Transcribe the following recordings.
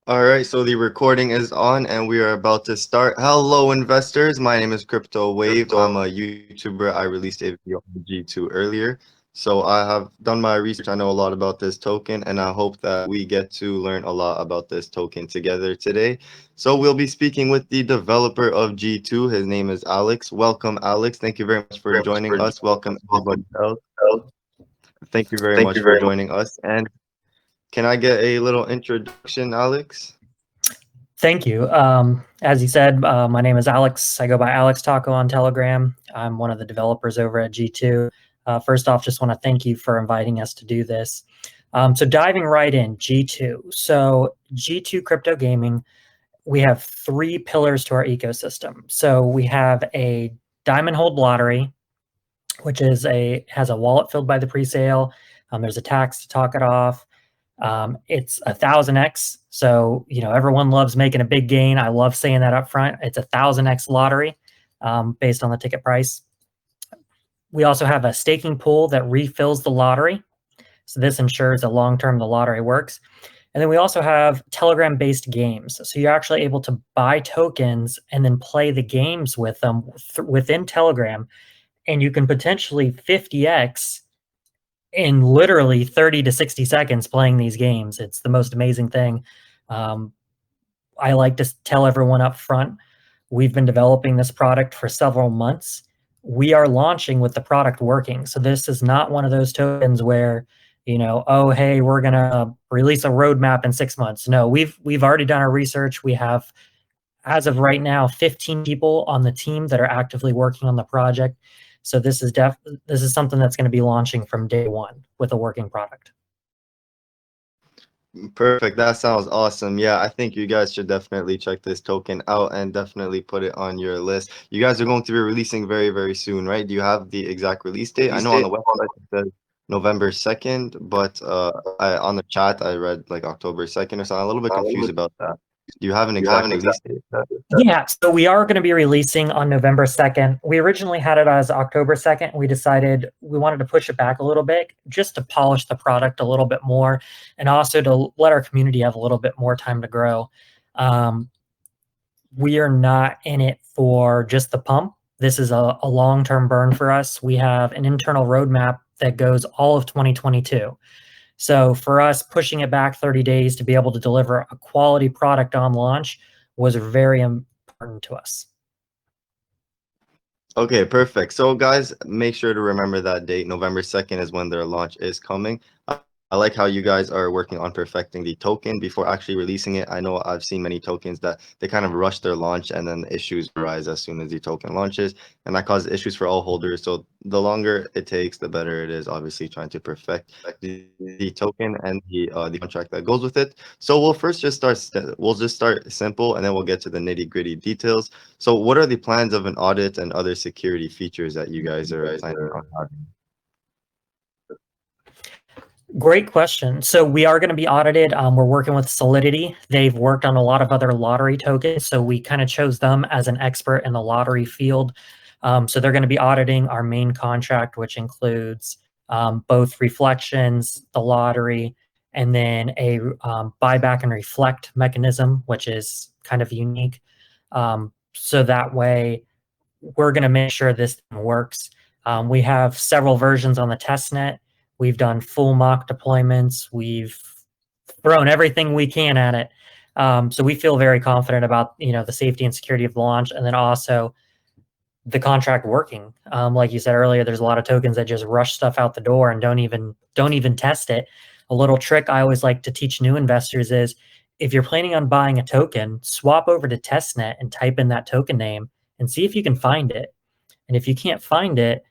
All right, so the recording is on and we are about to start. Hello, investors. My name is Crypto Wave. I'm a YouTuber. I released a video on G2 earlier. So I have done my research. I know a lot about this token, and I hope that we get to learn a lot about this token together today. So we'll be speaking with the developer of G2. His name is Alex. Welcome, Alex. Thank you very much for joining us. Welcome, everybody else. Thank you very Thank you much for very much. joining us. And can I get a little introduction, Alex? Thank you. As you said, my name is Alex. I go by Alex Taco on Telegram. I'm one of the developers over at G2. First off, just want to thank you for inviting us to do this. So diving right in, G2. So G2 Crypto Gaming, we have three pillars to our ecosystem. So we have a Diamond Hold Lottery, which has a wallet filled by the presale. There's a tax to talk it off. It's 1000x. So, everyone loves making a big gain. I love saying that up front. It's 1000x lottery based on the ticket price. We also have a staking pool that refills the lottery. So this ensures that long-term the lottery works. And then we also have Telegram-based games. So you're actually able to buy tokens and then play the games with them within Telegram. And you can potentially 50x in literally 30 to 60 seconds playing these games. It's the most amazing thing. I like to tell everyone up front, we've been developing this product for several months. We are launching with the product working. So this is not one of those tokens where, oh, hey, we're going to release a roadmap in 6 months. No, we've already done our research. We have, as of right now, 15 people on the team that are actively working on the project. So this is something that's going to be launching from day one with a working product. Perfect. That sounds awesome. Yeah, I think you guys should definitely check this token out and definitely put it on your list. You guys are going to be releasing very, very soon, right? Do you have the exact release date? I know on the website it says November 2nd, but on the chat I read like October 2nd or something. I'm a little bit confused about that. Do you have an exact release date? Yeah, so we are going to be releasing on November 2nd. We originally had it as October 2nd. We decided we wanted to push it back a little bit just to polish the product a little bit more and also to let our community have a little bit more time to grow. We are not in it for just the pump. This is a long-term burn for us. We have an internal roadmap that goes all of 2022. So for us, pushing it back 30 days to be able to deliver a quality product on launch was very important to us. Okay, perfect. So guys, make sure to remember that date. November 2nd is when their launch is coming. I like how you guys are working on perfecting the token before actually releasing it. I know I've seen many tokens that they kind of rush their launch and then issues arise as soon as the token launches, and that causes issues for all holders. So the longer it takes, the better it is, obviously trying to perfect the token and the contract that goes with it. So we'll just start simple and then we'll get to the nitty-gritty details. So what are the plans of an audit and other security features that you guys are planning on having? Great question. So we are going to be audited. We're working with Solidity. They've worked on a lot of other lottery tokens, so we kind of chose them as an expert in the lottery field. So they're going to be auditing our main contract, which includes both reflections, the lottery, and then a buyback and reflect mechanism, which is kind of unique. So that way, we're going to make sure this works. We have several versions on the testnet. We've done full mock deployments. We've thrown everything we can at it. So we feel very confident about the safety and security of the launch, and then also the contract working. Like you said earlier, there's a lot of tokens that just rush stuff out the door and don't even test it. A little trick I always like to teach new investors is if you're planning on buying a token, swap over to testnet and type in that token name and see if you can find it. And if you can't find it,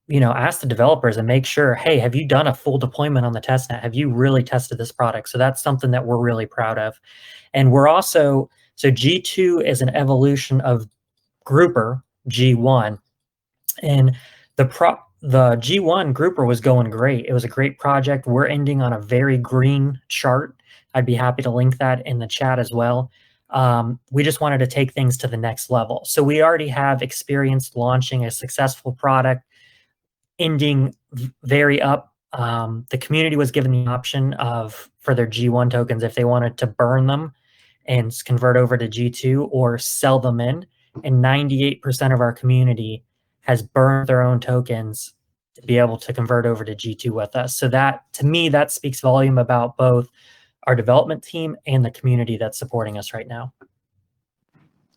ask the developers and make sure, hey, have you done a full deployment on the testnet? Have you really tested this product? So that's something that we're really proud of. And we're also, so G2 is an evolution of Grouper G1. And the G1 Grouper was going great. It was a great project. We're ending on a very green chart. I'd be happy to link that in the chat as well. We just wanted to take things to the next level. So we already have experience launching a successful product, ending very up. The community was given the option of for their G1 tokens if they wanted to burn them and convert over to G2 or sell them in. And 98% of our community has burned their own tokens to be able to convert over to G2 with us. So that, to me, that speaks volume about both our development team and the community that's supporting us right now.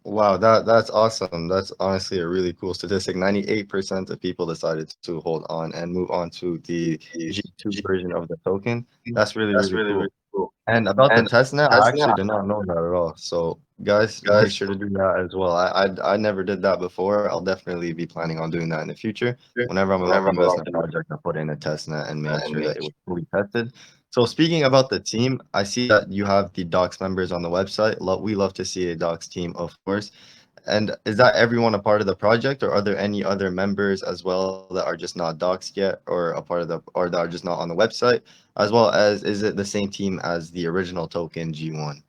Wow, that's awesome. That's honestly a really cool statistic. 98% of people decided to hold on and move on to the G2 version of the token. That's really, really cool. And about the testnet, I actually did not know that at all. So guys, make sure to do that as well. I never did that before. I'll definitely be planning on doing that in the future. Whenever I'm about to invest in a project, I put in a testnet and make sure that it was fully tested. So speaking about the team, I see that you have the Docs members on the website. We love to see a Docs team, of course. And is that everyone a part of the project, or are there any other members as well that are just not Docs yet, or a part of the, or that are just not on the website, as well as is it the same team as the original token G1?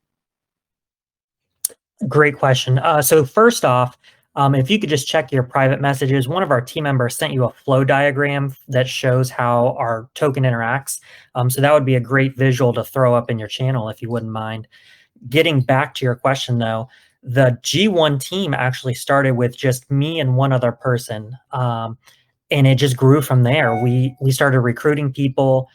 Great question. So first off, if you could just check your private messages, one of our team members sent you a flow diagram that shows how our token interacts. So that would be a great visual to throw up in your channel if you wouldn't mind. Getting back to your question though, the G1 team actually started with just me and one other person. And it just grew from there. We started recruiting people.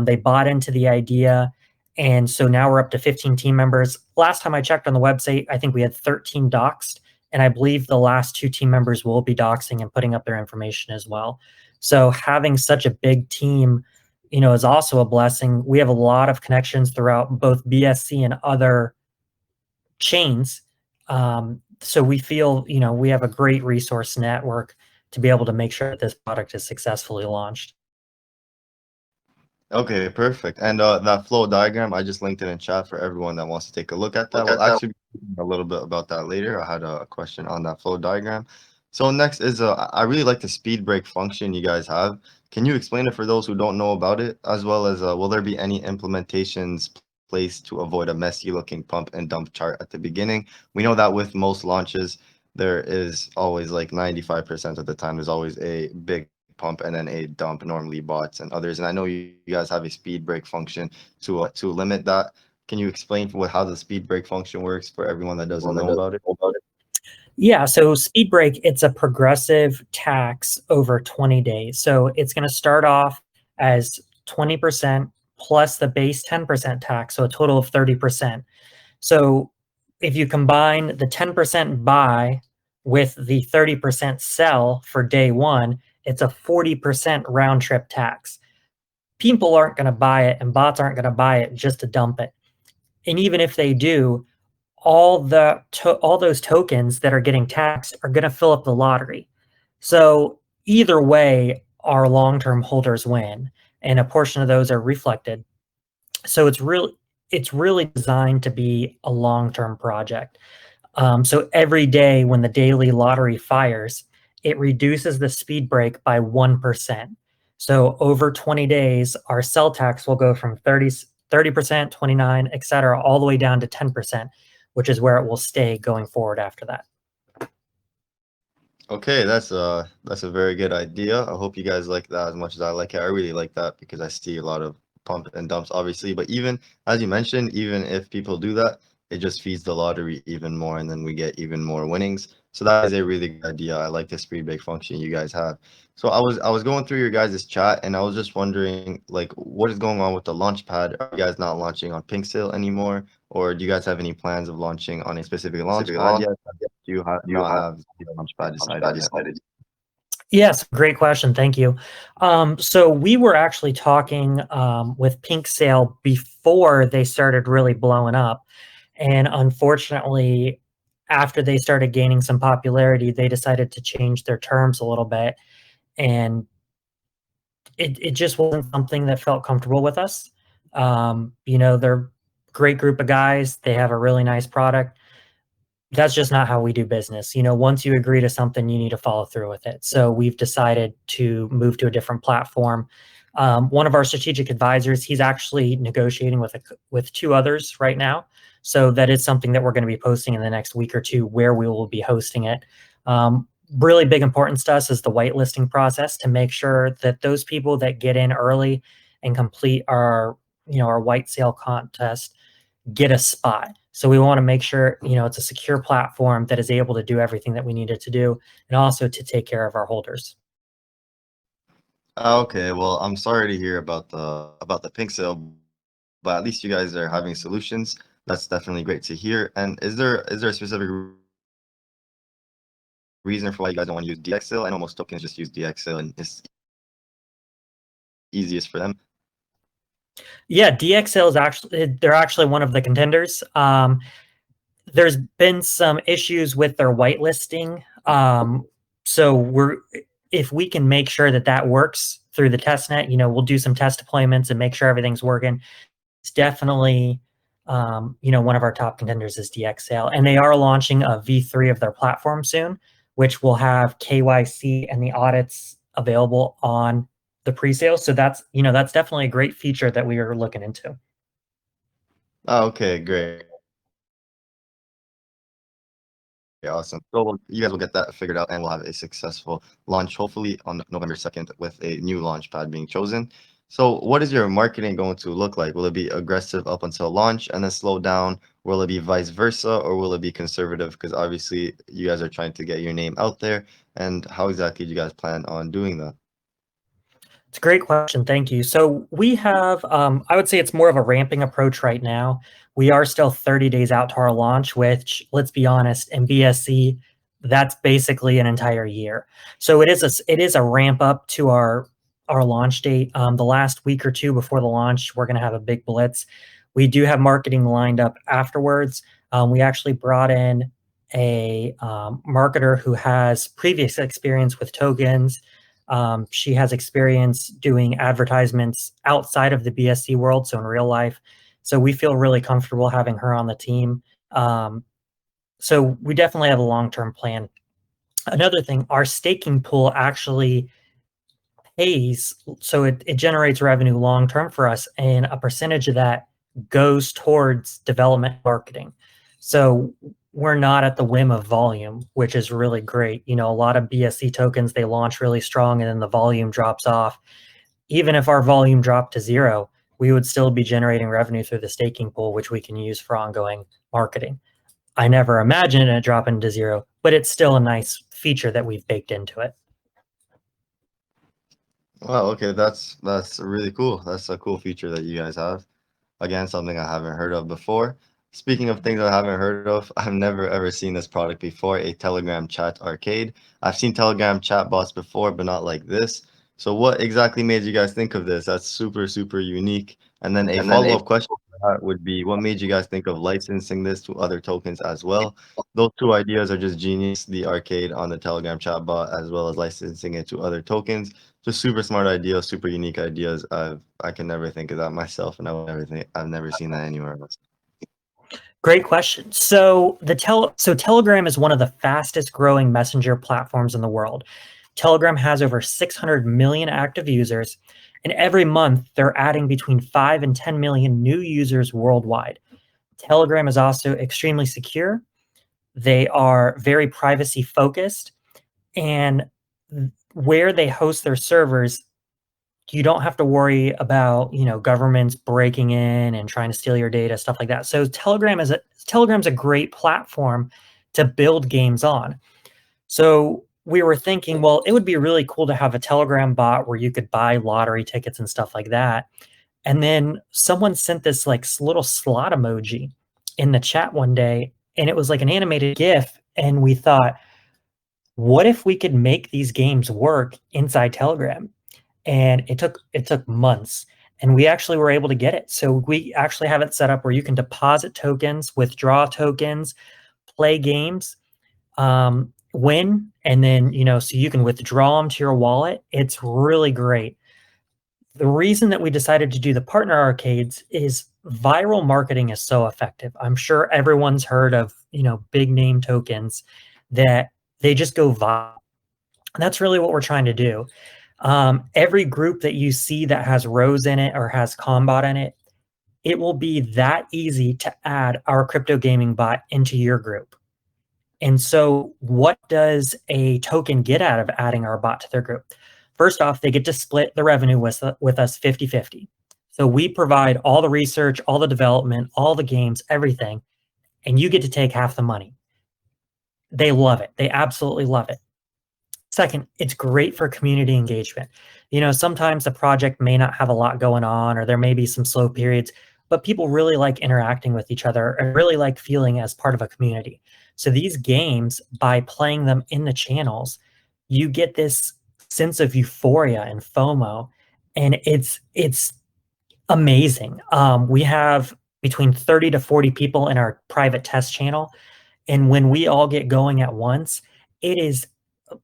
They bought into the idea. And so now we're up to 15 team members. Last time I checked on the website, I think we had 13 doxed. And I believe the last 2 team members will be doxing and putting up their information as well. So having such a big team, you know, is also a blessing. We have a lot of connections throughout both BSC and other chains. So we feel, you know, we have a great resource network to be able to make sure that this product is successfully launched. Okay, perfect. And that flow diagram, I just linked it in chat for everyone that wants to take a look at that. We'll actually be talking a little bit about that later. I had a question on that flow diagram. So next is, I really like the speed break function you guys have. Can you explain it for those who don't know about it, as well as will there be any implementations placed to avoid a messy looking pump and dump chart at the beginning? We know that with most launches, there is always like 95% of the time, there's always a big pump and then a dump, normally bots and others. And I know you guys have a speed break function to limit that. Can you explain how the speed break function works for everyone that doesn't know about it? Yeah, so speed break, it's a progressive tax over 20 days. So it's going to start off as 20% plus the base 10% tax, so a total of 30%. So if you combine the 10% buy with the 30% sell for day one, it's a 40% round trip tax. People aren't going to buy it and bots aren't going to buy it just to dump it. And even if they do, all those tokens that are getting taxed are going to fill up the lottery. So either way, our long-term holders win, and a portion of those are reflected. So it's really designed to be a long-term project. So every day when the daily lottery fires, it reduces the speed break by 1%. So over 20 days, our sell tax will go from 30%, 29, et cetera, all the way down to 10%, which is where it will stay going forward after that. Okay, that's a very good idea. I hope you guys like that as much as I like it. I really like that because I see a lot of pump and dumps, obviously. But even as you mentioned, even if people do that, it just feeds the lottery even more, and then we get even more winnings. So that is a really good idea. I like the speed break function you guys have. So I was going through your guys' chat, and I was just wondering, like, what is going on with the Launchpad? Are you guys not launching on Pink Sale anymore, or do you guys have any plans of launching on a specific Launchpad yet? Do you not have the Launchpad decided yet? Yes, great question. Thank you. So we were actually talking with Pink Sale before they started really blowing up. And unfortunately, after they started gaining some popularity, they decided to change their terms a little bit. And it just wasn't something that felt comfortable with us. You know, they're a great group of guys. They have a really nice product. That's just not how we do business. You know, once you agree to something, you need to follow through with it. So we've decided to move to a different platform. One of our strategic advisors, he's actually negotiating with 2 others right now. So that is something that we're going to be posting in the next week or 2, where we will be hosting it. Really big importance to us is the whitelisting process, to make sure that those people that get in early and complete our our white sale contest, get a spot. So we want to make sure, it's a secure platform that is able to do everything that we need it to do, and also to take care of our holders. Okay, well, I'm sorry to hear about the pink sale, but at least you guys are having solutions. That's definitely great to hear. And is there a specific reason for why you guys don't want to use DXL? I know most tokens just use DXL and it's easiest for them. Yeah, DXL is they're actually one of the contenders. There's been some issues with their whitelisting. So if we can make sure that works through the test net, we'll do some test deployments and make sure everything's working. It's definitely, one of our top contenders is DXL, and they are launching a V3 of their platform soon, which will have KYC and the audits available on the pre-sale. So that's definitely a great feature that we are looking into. Oh, okay, great. Yeah, awesome. So you guys will get that figured out and we'll have a successful launch, hopefully on November 2nd with a new launch pad being chosen. So what is your marketing going to look like? Will it be aggressive up until launch and then slow down? Will it be vice versa, or will it be conservative? Because obviously you guys are trying to get your name out there. And how exactly do you guys plan on doing that? It's a great question. Thank you. So we have, I would say it's more of a ramping approach right now. We are still 30 days out to our launch, which, let's be honest, in BSC, that's basically an entire year. So it is a ramp up to our launch date. The last week or two before the launch, we're going to have a big blitz. We do have marketing lined up afterwards. We actually brought in a marketer who has previous experience with tokens. She has experience doing advertisements outside of the BSC world, so in real life. So we feel really comfortable having her on the team. So we definitely have a long-term plan. Another thing, our staking pool actually pays, so it generates revenue long-term for us, and a percentage of that goes towards development marketing. So we're not at the whim of volume, which is really great. A lot of BSC tokens, they launch really strong and then the volume drops off. Even if our volume dropped to zero, we would still be generating revenue through the staking pool, which we can use for ongoing marketing. I never imagined it dropping to zero, but it's still a nice feature that we've baked into it. Wow, okay, that's really cool. That's a cool feature that you guys have. Again, something I haven't heard of before. Speaking of things I haven't heard of, I've never ever seen this product before, a Telegram chat arcade. I've seen Telegram chat bots before, but not like this. So what exactly made you guys think of this? That's super, super unique. And then a follow-up question to that would be, what made you guys think of licensing this to other tokens as well? Those two ideas are just genius, the arcade on the Telegram chat bot, as well as licensing it to other tokens. Just super smart ideas, super unique ideas. I can never think of that myself, and I've never seen that anywhere else. Great question. So Telegram is one of the fastest growing messenger platforms in the world. Telegram has over 600 million active users, and every month they're adding between 5 and 10 million new users worldwide. Telegram is also extremely secure. They are very privacy focused, and where they host their servers, you don't have to worry about, governments breaking in and trying to steal your data, stuff like that. So Telegram's a great platform to build games on. So we were thinking, well, it would be really cool to have a Telegram bot where you could buy lottery tickets and stuff like that. And then someone sent this like little slot emoji in the chat one day, and it was like an animated GIF. And we thought, what if we could make these games work inside Telegram? And it took months, and we actually were able to get it. So we actually have it set up where you can deposit tokens, withdraw tokens, play games, win, and then so you can withdraw them to your wallet. It's really great. The reason that we decided to do the partner arcades is viral marketing is so effective. I'm sure everyone's heard of big name tokens that they just go viral. And that's really what we're trying to do. Every group that you see that has Rose in it or has Combot in it, it will be that easy to add our crypto gaming bot into your group. And so what does a token get out of adding our bot to their group? First off, they get to split the revenue with us 50-50. So we provide all the research, all the development, all the games, everything, and you get to take half the money. They love it. They absolutely love it. Second, it's great for community engagement. Sometimes the project may not have a lot going on, or there may be some slow periods, but people really like interacting with each other and really like feeling as part of a community. So these games, by playing them in the channels, you get this sense of euphoria and FOMO, and it's amazing. We have between 30 to 40 people in our private test channel, and when we all get going at once, it is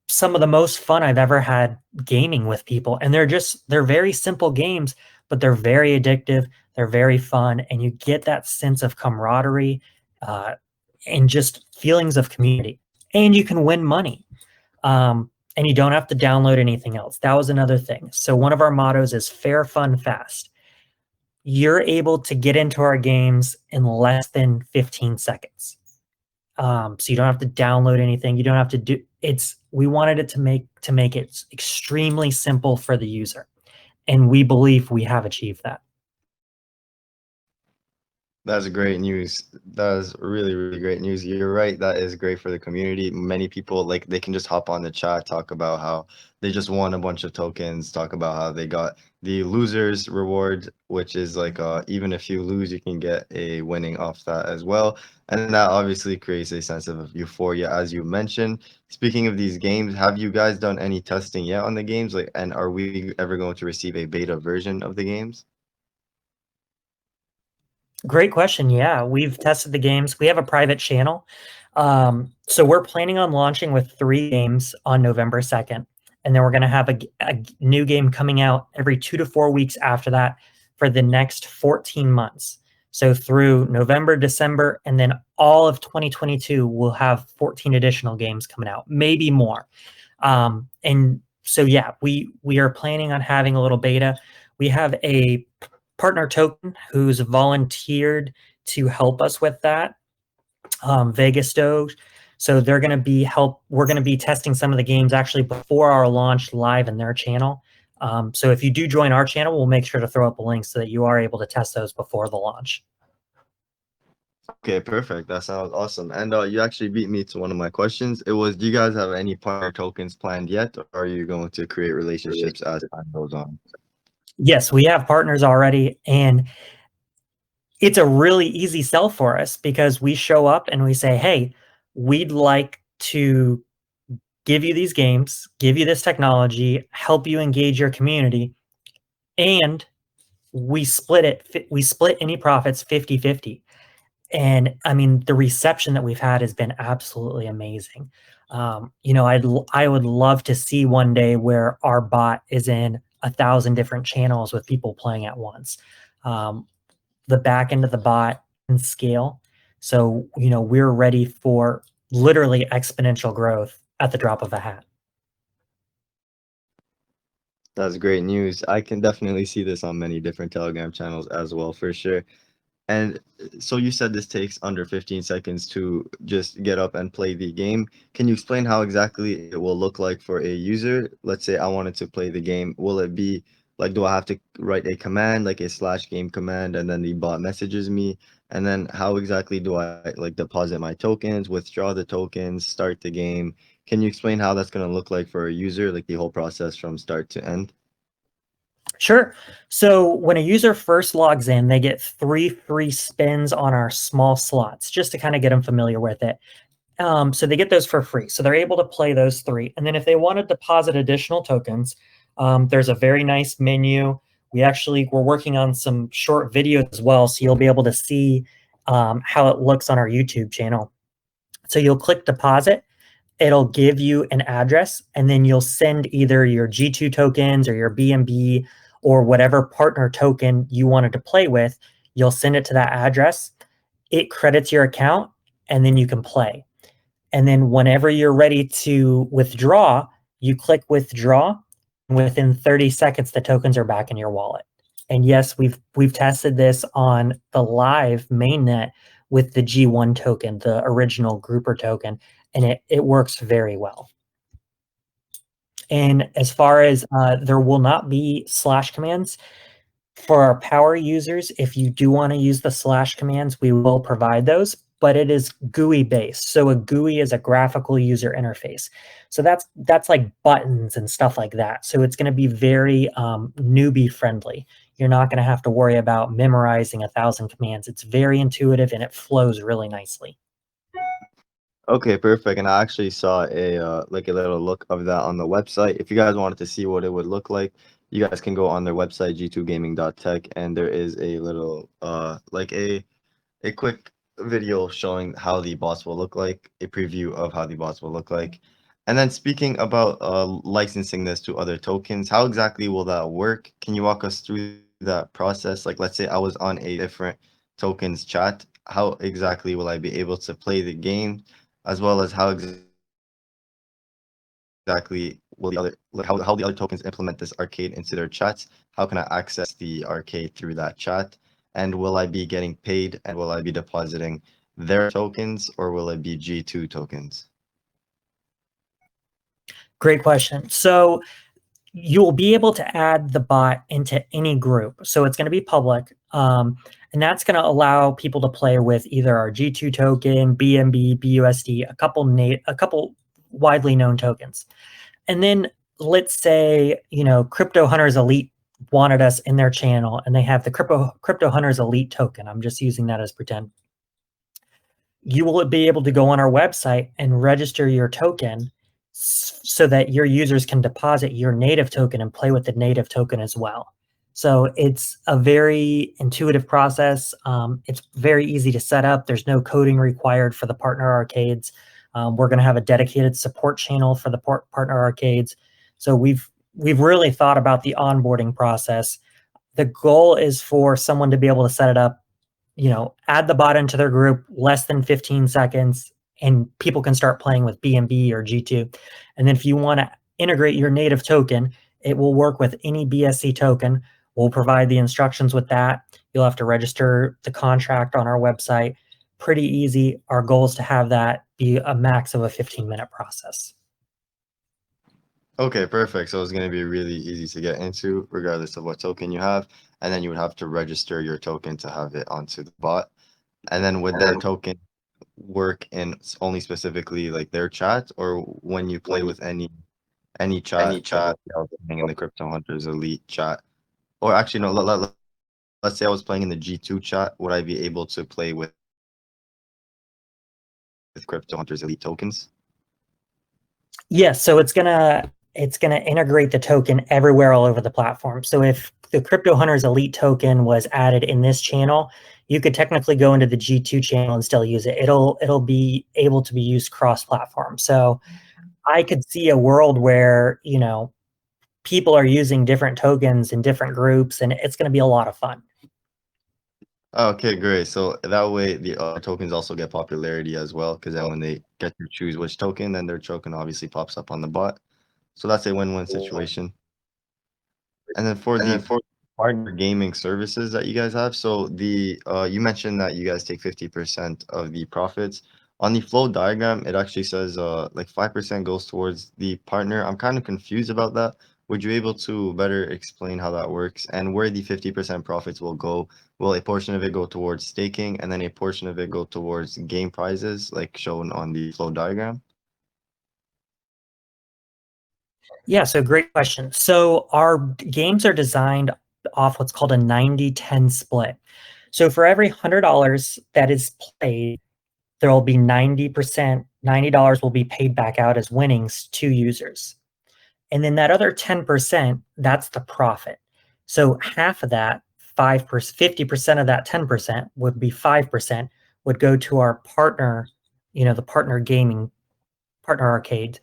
some of the most fun I've ever had gaming with people. And they're very simple games, but they're very addictive. They're very fun. And you get that sense of camaraderie uh, and just feelings of community. And you can win money. And you don't have to download anything else. That was another thing. So one of our mottos is fair, fun, fast. You're able to get into our games in less than 15 seconds. So you don't have to download anything. You don't have to do it's. We wanted it to make it extremely simple for the user, and we believe we have achieved that. That's great news. That is really, really great news. You're right. That is great for the community. Many people, like, they can just hop on the chat, talk about how they just won a bunch of tokens, talk about how they got the losers reward, which is like even if you lose, you can get a winning off that as well. And that obviously creates a sense of euphoria, as you mentioned. Speaking of these games, have you guys done any testing yet on the games? Like, and are we ever going to receive a beta version of the games? Great question. Yeah, we've tested the games. We have a private channel. So we're planning on launching with 3 games on November 2nd. And then we're going to have a new game coming out every 2 to 4 weeks after that for the next 14 months. So through November, December, and then all of 2022, we'll have 14 additional games coming out, maybe more. And so, yeah, we are planning on having a little beta. We have a partner token who's volunteered to help us with that, Vegas Doge. So they're going to be we're going to be testing some of the games actually before our launch live in their channel. So if you do join our channel, we'll make sure to throw up a link so that you are able to test those before the launch. Okay, perfect. That sounds awesome. And you actually beat me to one of my questions. It was, do you guys have any partner tokens planned yet, or are you going to create relationships as time goes on? Yes, we have partners already, and it's a really easy sell for us because we show up and we say, hey, we'd like to give you these games, give you this technology, help you engage your community, and we split any profits 50-50. And I mean, the reception that we've had has been absolutely amazing. I would love to see one day where our bot is in 1,000 different channels with people playing at once. The back end of the bot can scale. So, we're ready for literally exponential growth at the drop of a hat. That's great news. I can definitely see this on many different Telegram channels as well, for sure. And so you said this takes under 15 seconds to just get up and play the game. Can you explain how exactly it will look like for a user? Let's say I wanted to play the game. Will it be like, do I have to write a command, like a /game command, and then the bot messages me? And then how exactly do I like deposit my tokens, withdraw the tokens, start the game? Can you explain how that's going to look like for a user, like the whole process from start to end? Sure. So when a user first logs in, they get 3 free spins on our small slots just to kind of get them familiar with it. So they get those for free. So they're able to play those 3. And then if they want to deposit additional tokens, there's a very nice menu. We're working on some short videos as well. So you'll be able to see how it looks on our YouTube channel. So you'll click deposit. It'll give you an address, and then you'll send either your G2 tokens or your BNB or whatever partner token you wanted to play with. You'll send it to that address. It credits your account, and then you can play. And then whenever you're ready to withdraw, you click withdraw. Within 30 seconds, the tokens are back in your wallet. And yes, we've tested this on the live mainnet with the G1 token, the original grouper token, and it works very well. And as far as there will not be / commands, For our power users, if you do want to use the slash commands, we will provide those, but it is GUI based. So a GUI is a graphical user interface. So that's like buttons and stuff like that. So it's going to be very newbie friendly. You're not going to have to worry about memorizing 1,000 commands. It's very intuitive and it flows really nicely. Okay, perfect. And I actually saw a like a little look of that on the website. If you guys wanted to see what it would look like, you guys can go on their website, g2gaming.tech, and there is a little like a quick video showing how the bots will look like, a preview of how the bots will look like. And then speaking about licensing this to other tokens, how exactly will that work? Can you walk us through that process? Like, let's say I was on a different tokens chat. How exactly will I be able to play the game, as well as how exactly will the other like how the other tokens implement this arcade into their chats? How can I access the arcade through that chat? And will I be getting paid and will I be depositing their tokens or will it be G2 tokens? Great question. So you'll be able to add the bot into any group. So it's going to be public. And that's going to allow people to play with either our G2 token, BNB, BUSD, a couple widely known tokens. And then let's say, Crypto Hunters Elite wanted us in their channel and they have the Crypto Hunters Elite token. I'm just using that as pretend. You will be able to go on our website and register your token so that your users can deposit your native token and play with the native token as well. So it's a very intuitive process. It's very easy to set up. There's no coding required for the partner arcades. We're going to have a dedicated support channel for the partner arcades. So we've really thought about the onboarding process. The goal is for someone to be able to set it up, add the bot into their group less than 15 seconds, and people can start playing with BNB or G2. And then if you want to integrate your native token, it will work with any BSC token. We'll provide the instructions with that. You'll have to register the contract on our website. Pretty easy. Our goal is to have that be a max of a 15-minute process. Okay, perfect. So it's going to be really easy to get into regardless of what token you have. And then you would have to register your token to have it onto the bot. And then would their token work in only specifically like their chat or when you play with any chat, like let's say I was playing in the Crypto Hunters Elite chat, or actually no, let's say I was playing in the G2 chat, would I be able to play with Crypto Hunters Elite tokens? Yes, so it's gonna integrate the token everywhere all over the platform. So if the Crypto Hunters Elite token was added in this channel, you could technically go into the G2 channel and still use it. It'll be able to be used cross-platform. So I could see a world where, people are using different tokens in different groups, and it's going to be a lot of fun. Okay, great. So that way the tokens also get popularity as well, because then when they get to choose which token, then their token obviously pops up on the bot. So that's a win-win situation. And then for the partner gaming services that you guys have, so the you mentioned that you guys take 50% of the profits. On the flow diagram, it actually says like 5% goes towards the partner. I'm kind of confused about that. Would you be able to better explain how that works and where the 50% profits will go? Will a portion of it go towards staking and then a portion of it go towards game prizes like shown on the flow diagram? Yeah, so great question. So our games are designed off what's called a 90-10 split. So for every $100 that is played, there will be 90%, $90 will be paid back out as winnings to users. And then that other 10%, that's the profit. So half of that, 5%, 50% of that 10% would be 5% would go to our partner, the partner gaming, partner arcade.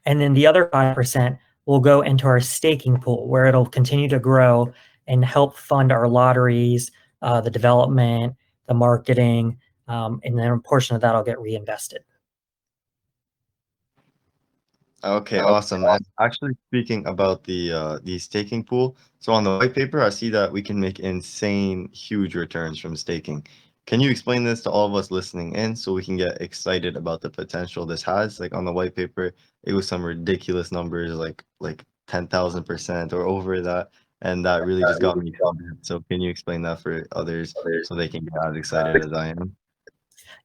And then the other 5% will go into our staking pool where it'll continue to grow and help fund our lotteries, the development, the marketing, and then a portion of that will get reinvested. Okay, awesome. And actually speaking about the staking pool, so on the white paper, I see that we can make insane huge returns from staking. Can you explain this to all of us listening in so we can get excited about the potential this has? Like on the white paper, it was some ridiculous numbers like 10,000% or over that. and that really just got me excited. So can you explain that for others so they can get as excited as I am?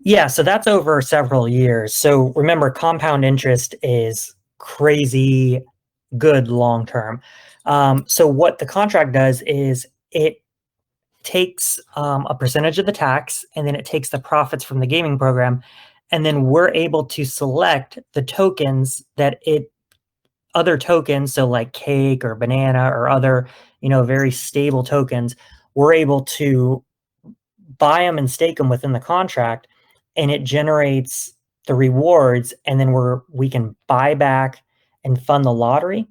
Yeah, so that's over several years. So remember, compound interest is crazy good long term. So what the contract does is it takes a percentage of the tax, and then it takes the profits from the gaming program, and then we're able to select the tokens that it other tokens, so like cake or banana or other, very stable tokens, we're able to buy them and stake them within the contract, and it generates the rewards, and then we can buy back and fund the lottery.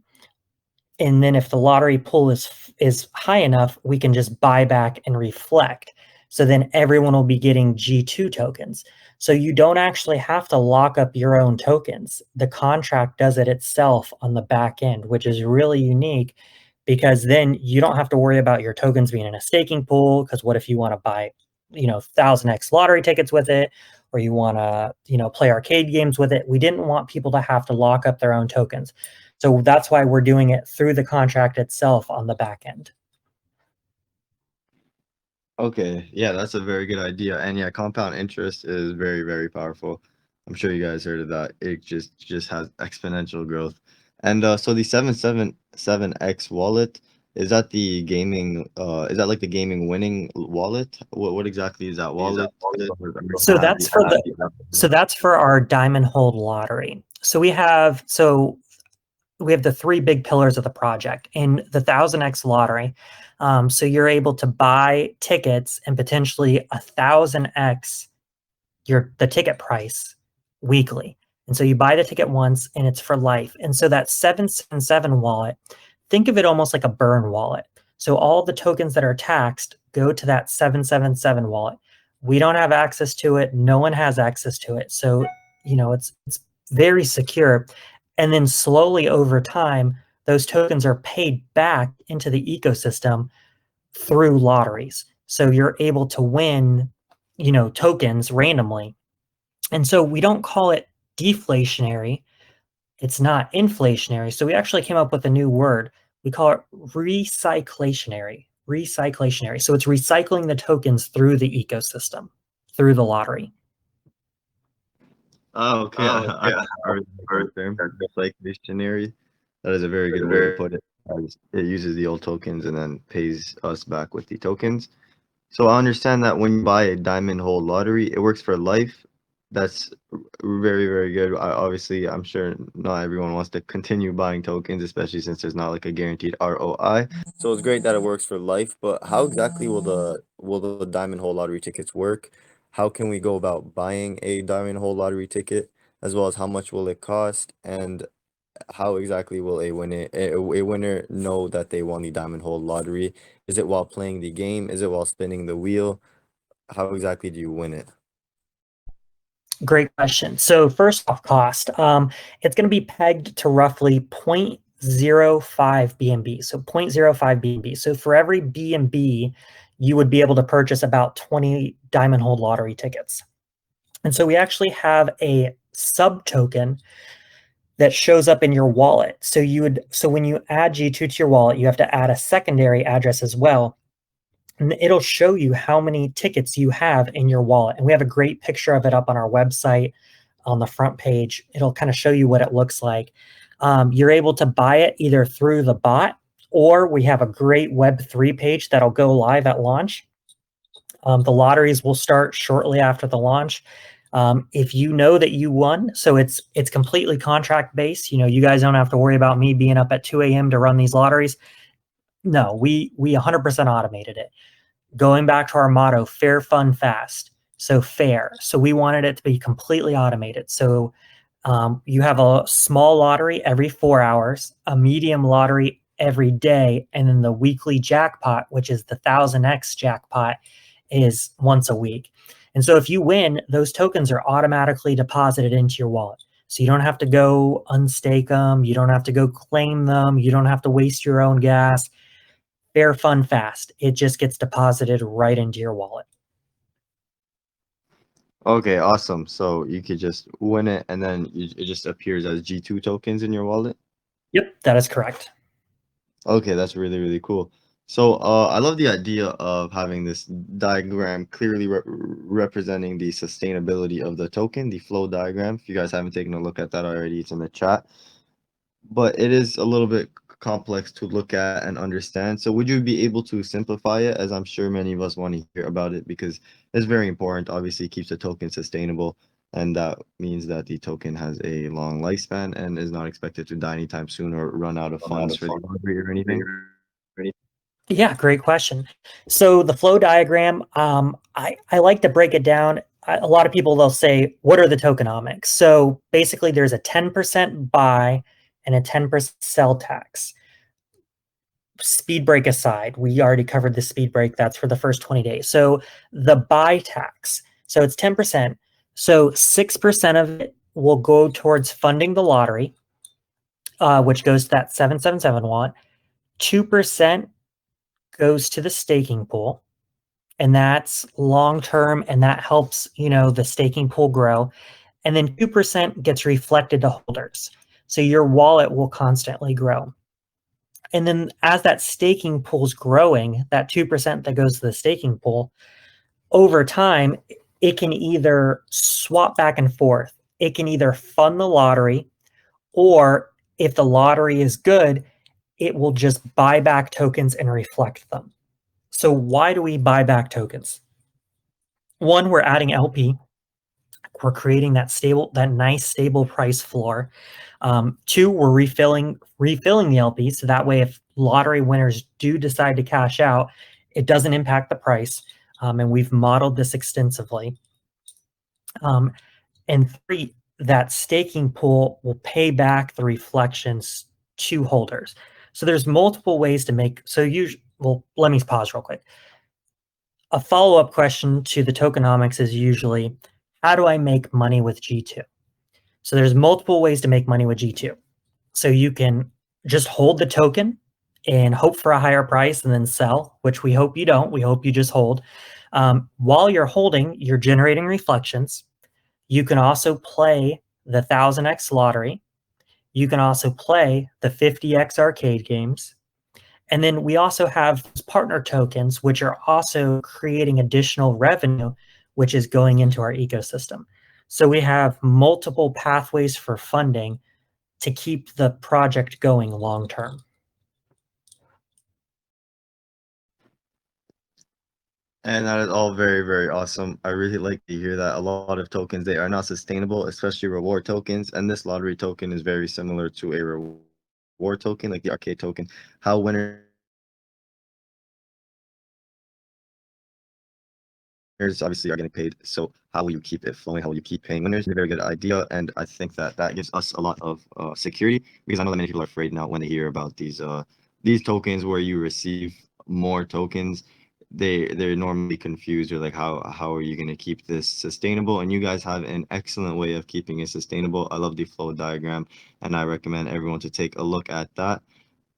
And then if the lottery pool is high enough, we can just buy back and reflect. So then everyone will be getting G2 tokens. So you don't actually have to lock up your own tokens. The contract does it itself on the back end, which is really unique, because then you don't have to worry about your tokens being in a staking pool. Because what if you want to buy, 1000x lottery tickets with it, or you want to, play arcade games with it? We didn't want people to have to lock up their own tokens. So that's why we're doing it through the contract itself on the back end. Okay, yeah, that's a very good idea. And yeah, compound interest is very, very powerful. I'm sure you guys heard of that. It just has exponential growth. And so the 777X wallet, is that the gaming is that like the gaming winning wallet? What exactly is that wallet? So that's for our Diamond Hold lottery. So we have the three big pillars of the project in the 1000x lottery. So you're able to buy tickets and potentially 1000x the ticket price weekly. And so you buy the ticket once and it's for life. And so that 777 wallet, think of it almost like a burn wallet. So all the tokens that are taxed go to that 777 wallet. We don't have access to it. No one has access to it. So, it's very secure. And then slowly over time, those tokens are paid back into the ecosystem through lotteries. So you're able to win, tokens randomly. And so we don't call it deflationary. It's not inflationary. So we actually came up with a new word. We call it recyclationary. Recyclationary. So it's recycling the tokens through the ecosystem, through the lottery. Oh, okay. I heard the term deflationary. That is a very good way to put it. As it uses the old tokens and then pays us back with the tokens. So I understand that when you buy a diamond hole lottery, it works for life. That's very, very good. Obviously, I'm sure not everyone wants to continue buying tokens, especially since there's not like a guaranteed ROI. So it's great that it works for life, but how exactly will the diamond hole lottery tickets work? How can we go about buying a diamond hole lottery ticket, as well as how much will it cost, and how exactly will a winner know that they won the diamond hole lottery? Is it while playing the game? Is it while spinning the wheel? How exactly do you win it? Great question. So first off, cost. It's going to be pegged to roughly 0.05 BNB. So 0.05 BNB. So for every BNB, you would be able to purchase about 20 Diamond Hold lottery tickets. And so we actually have a sub token that shows up in your wallet. So when you add G2 to your wallet, you have to add a secondary address as well. And it'll show you how many tickets you have in your wallet. And we have a great picture of it up on our website on the front page. It'll kind of show you what it looks like. You're able to buy it either through the bot, or we have a great Web3 page that'll go live at launch. The lotteries will start shortly after the launch. If you know that you won, so it's completely contract based. You guys don't have to worry about me being up at 2 a.m. to run these lotteries. No, we 100% automated it. Going back to our motto, fair, fun, fast. So fair. So we wanted it to be completely automated. So you have a small lottery every 4 hours, a medium lottery every day, and then the weekly jackpot, which is the 1000x jackpot, is once a week. And so if you win, those tokens are automatically deposited into your wallet. So you don't have to go unstake them. You don't have to go claim them. You don't have to waste your own gas. Fair, fun, fast. It just gets deposited right into your wallet. Okay, awesome. So you could just win it, and then it just appears as G2 tokens in your wallet? Yep, that is correct. Okay, that's really, really cool. So, I love the idea of having this diagram clearly representing the sustainability of the token, the flow diagram. If you guys haven't taken a look at that already, it's in the chat. But it is a little bit complex to look at and understand. So, would you be able to simplify it, as I'm sure many of us want to hear about it, because it's very important. Obviously, it keeps the token sustainable, and that means that the token has a long lifespan and is not expected to die anytime soon or run out of funds for the lottery or anything. Yeah, great question. So the flow diagram, I like to break it down. A lot of people, they'll say, what are the tokenomics? So basically there's a 10% buy and a 10% sell tax. Speed break aside, we already covered the speed break. That's for the first 20 days. So the buy tax, so it's 10%. So 6% of it will go towards funding the lottery, which goes to that 777 watt. 2% goes to the staking pool, and that's long term, and that helps, the staking pool grow. And then 2% gets reflected to holders. So your wallet will constantly grow. And then as that staking pool's growing, that 2% that goes to the staking pool, over time, it can either swap back and forth. It can either fund the lottery, or if the lottery is good, it will just buy back tokens and reflect them. So why do we buy back tokens? One, we're adding LP. We're creating that nice stable price floor. Two, we're refilling the LP, so that way if lottery winners do decide to cash out, it doesn't impact the price. And we've modeled this extensively. And three, that staking pool will pay back the reflections to holders. So there's multiple ways to make. Well, let me pause real quick. A follow-up question to the tokenomics is usually, how do I make money with G2? So there's multiple ways to make money with G2. So you can just hold the token and hope for a higher price and then sell, which we hope you don't. We hope you just hold. While you're holding, you're generating reflections. You can also play the 1000x lottery. You can also play the 50x arcade games. And then we also have partner tokens, which are also creating additional revenue, which is going into our ecosystem. So we have multiple pathways for funding to keep the project going long term. And that is all very, very awesome. I really like to hear that a lot of tokens, they are not sustainable, especially reward tokens. And this lottery token is very similar to a reward token, like the arcade token. How winners obviously are getting paid. So how will you keep it flowing? How will you keep paying winners? It's a very good idea. And I think that that gives us a lot of security, because I know that many people are afraid now when they hear about these tokens where you receive more tokens. They're normally confused, or like, how are you going to keep this sustainable? And you guys have an excellent way of keeping it sustainable. I love the flow diagram, and I recommend everyone to take a look at that.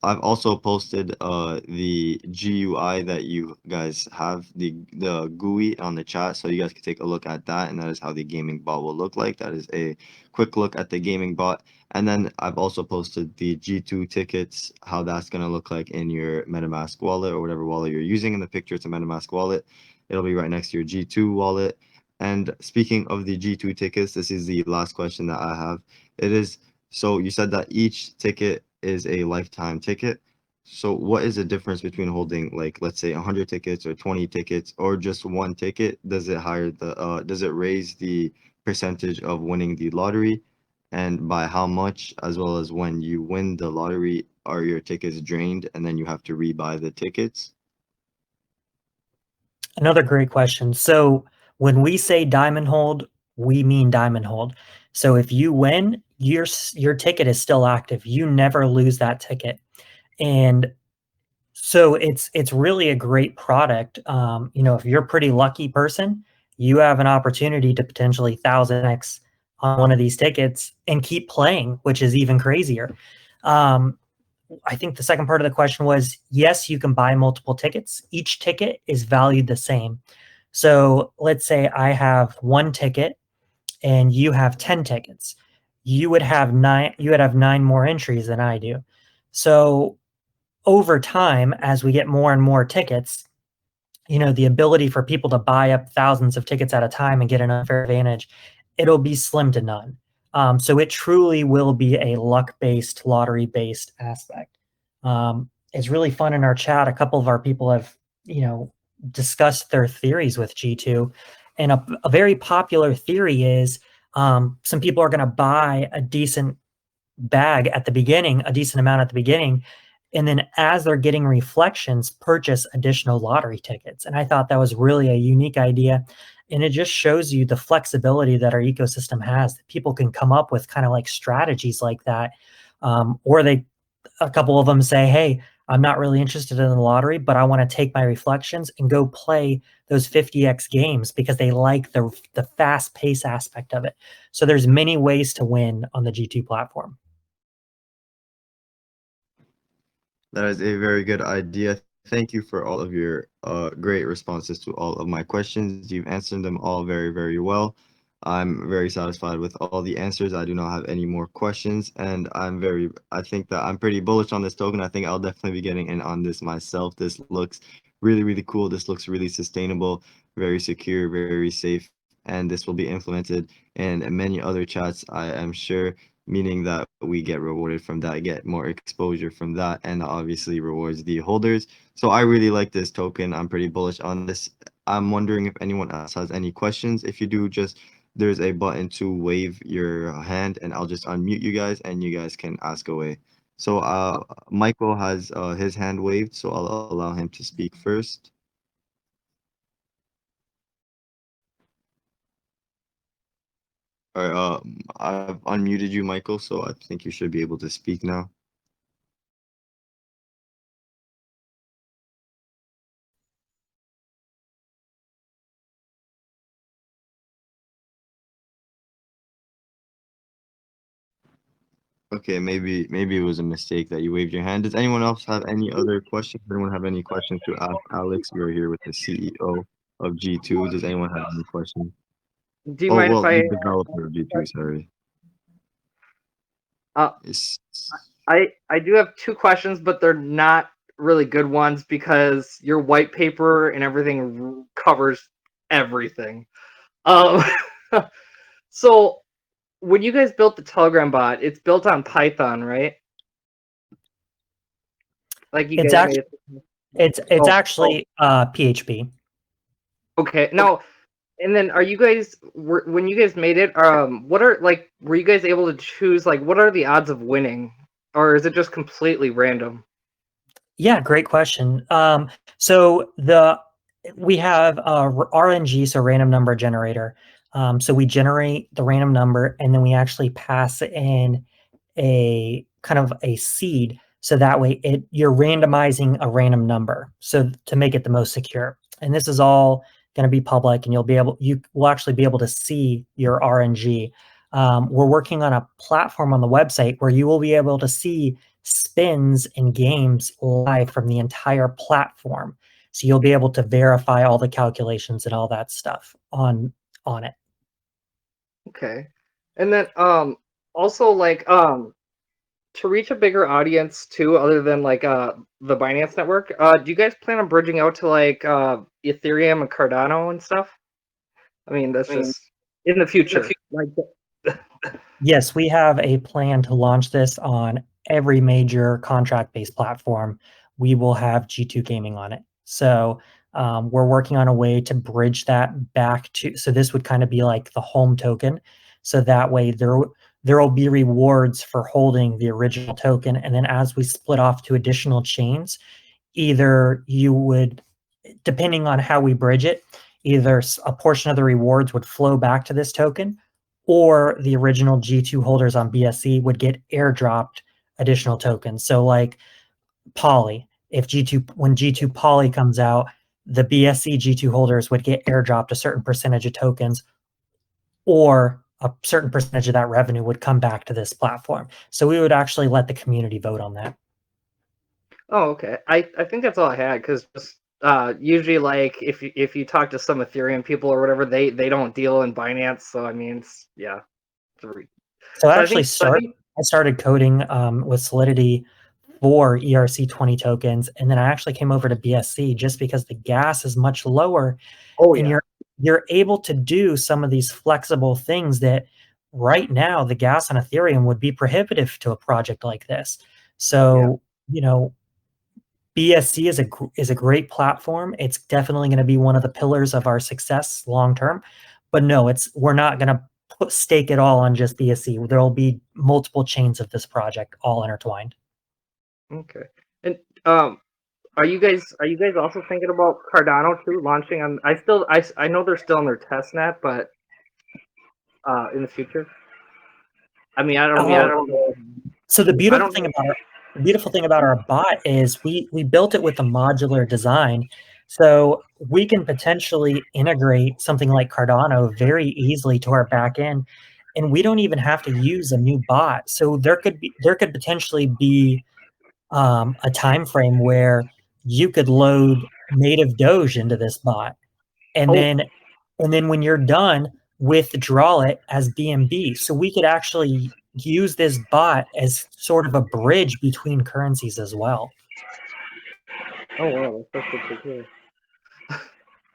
I've also posted the GUI that you guys have, the GUI, on the chat, so you guys can take a look at that, and that is how the gaming bot will look like. That is a quick look at the gaming bot. And then I've also posted the G2 tickets, how that's going to look like in your MetaMask wallet, or whatever wallet you're using. In the picture, it's a MetaMask wallet. It'll be right next to your G2 wallet. And speaking of the G2 tickets, this is the last question that I have. It is, so you said that each ticket is a lifetime ticket. So what is the difference between holding, like, let's say 100 tickets or 20 tickets or just one ticket? Does it raise the percentage of winning the lottery, and by how much? As well as, when you win the lottery, are your tickets drained and then you have to rebuy the tickets? Another great question. So when we say diamond hold, we mean diamond hold. So if you win, your ticket is still active. You never lose that ticket. And so it's really a great product. If you're a pretty lucky person, you have an opportunity to potentially 1000x on one of these tickets and keep playing, which is even crazier. I think the second part of the question was, yes, you can buy multiple tickets. Each ticket is valued the same. So let's say I have one ticket and you have 10 tickets. You would have nine more entries than I do. So over time, as we get more and more tickets, the ability for people to buy up thousands of tickets at a time and get an unfair advantage, it'll be slim to none. So it truly will be a luck-based, lottery-based aspect. It's really fun in our chat. A couple of our people have, discussed their theories with G2. And a very popular theory is some people are going to buy a decent bag at the beginning, a decent amount at the beginning, and then as they're getting reflections, purchase additional lottery tickets. And I thought that was really a unique idea. And it just shows you the flexibility that our ecosystem has, that people can come up with kind of like strategies like that. Or a couple of them say, hey, I'm not really interested in the lottery, but I want to take my reflections and go play those 50x games because they like the fast pace aspect of it. So there's many ways to win on the G2 platform. That is a very good idea. Thank you for all of your great responses to all of my questions. You've answered them all very, very well. I'm very satisfied with all the answers. I do not have any more questions, and I think that I'm pretty bullish on this token. I think I'll definitely be getting in on this myself. This looks really, really cool. This looks really sustainable, very secure, very safe, and this will be implemented in many other chats, I am sure, meaning that we get rewarded from that, get more exposure from that, and obviously rewards the holders. So I really like this token. I'm pretty bullish on this. I'm wondering if anyone else has any questions. If you do, there's a button to wave your hand and I'll just unmute you guys and you guys can ask away. So Michael has his hand waved, so I'll allow him to speak first. All right, I've unmuted you, Michael, so I think you should be able to speak now. Okay, maybe it was a mistake that you waved your hand. Does anyone else have any other questions? Does anyone have any questions to ask Alex? We're here with the CEO of G2. Does anyone have any questions? Do you mind if the developer of G2, sorry. I do have two questions, but they're not really good ones because your white paper and everything covers everything. So when you guys built the Telegram bot, it's built on Python, right? Like it's actually PHP. Okay, now, and then are you guys, when you guys made it, were you guys able to choose, like, what are the odds of winning? Or is it just completely random? Yeah, great question. So we have RNG, so random number generator. So we generate the random number and then we actually pass in a kind of a seed. So that way you're randomizing a random number. So to make it the most secure. And this is all going to be public and you will actually be able to see your RNG. We're working on a platform on the website where you will be able to see spins and games live from the entire platform. So you'll be able to verify all the calculations and all that stuff on it. Okay. And then also like to reach a bigger audience too, other than like the Binance network, do you guys plan on bridging out to like Ethereum and Cardano and stuff? I mean, that's just in the future. Yes, we have a plan to launch this on every major contract-based platform. We will have G2 gaming on it. So we're working on a way to bridge that back to, so this would kind of be like the home token. So that way there will be rewards for holding the original token. And then as we split off to additional chains, either you would, depending on how we bridge it, either a portion of the rewards would flow back to this token, or the original G2 holders on BSC would get airdropped additional tokens. So like Poly, when G2 Poly comes out, the BSC G2 holders would get airdropped a certain percentage of tokens, or a certain percentage of that revenue would come back to this platform. So we would actually let the community vote on that. Oh, okay. I think that's all I had, because usually, like, if you talk to some Ethereum people or whatever, they don't deal in Binance. So I mean, yeah. So I started coding with Solidity for ERC20 tokens, and then I actually came over to BSC just because the gas is much lower, Oh and yeah. you're able to do some of these flexible things that right now the gas on Ethereum would be prohibitive to a project like this. So, you know, BSC is a great platform. It's definitely going to be one of the pillars of our success long term. But no, we're not going to stake it all on just BSC. There will be multiple chains of this project all intertwined. Okay. And are you guys also thinking about Cardano too launching on? I know they're still in their test net, but in the future. I mean, I don't know. So the beautiful thing about our bot is we built it with a modular design, so we can potentially integrate something like Cardano very easily to our backend, and we don't even have to use a new bot. So there could potentially be a time frame where you could load native Doge into this bot, and then when you're done, withdraw it as BNB. So we could actually use this bot as sort of a bridge between currencies as well. Oh wow, that's good to hear.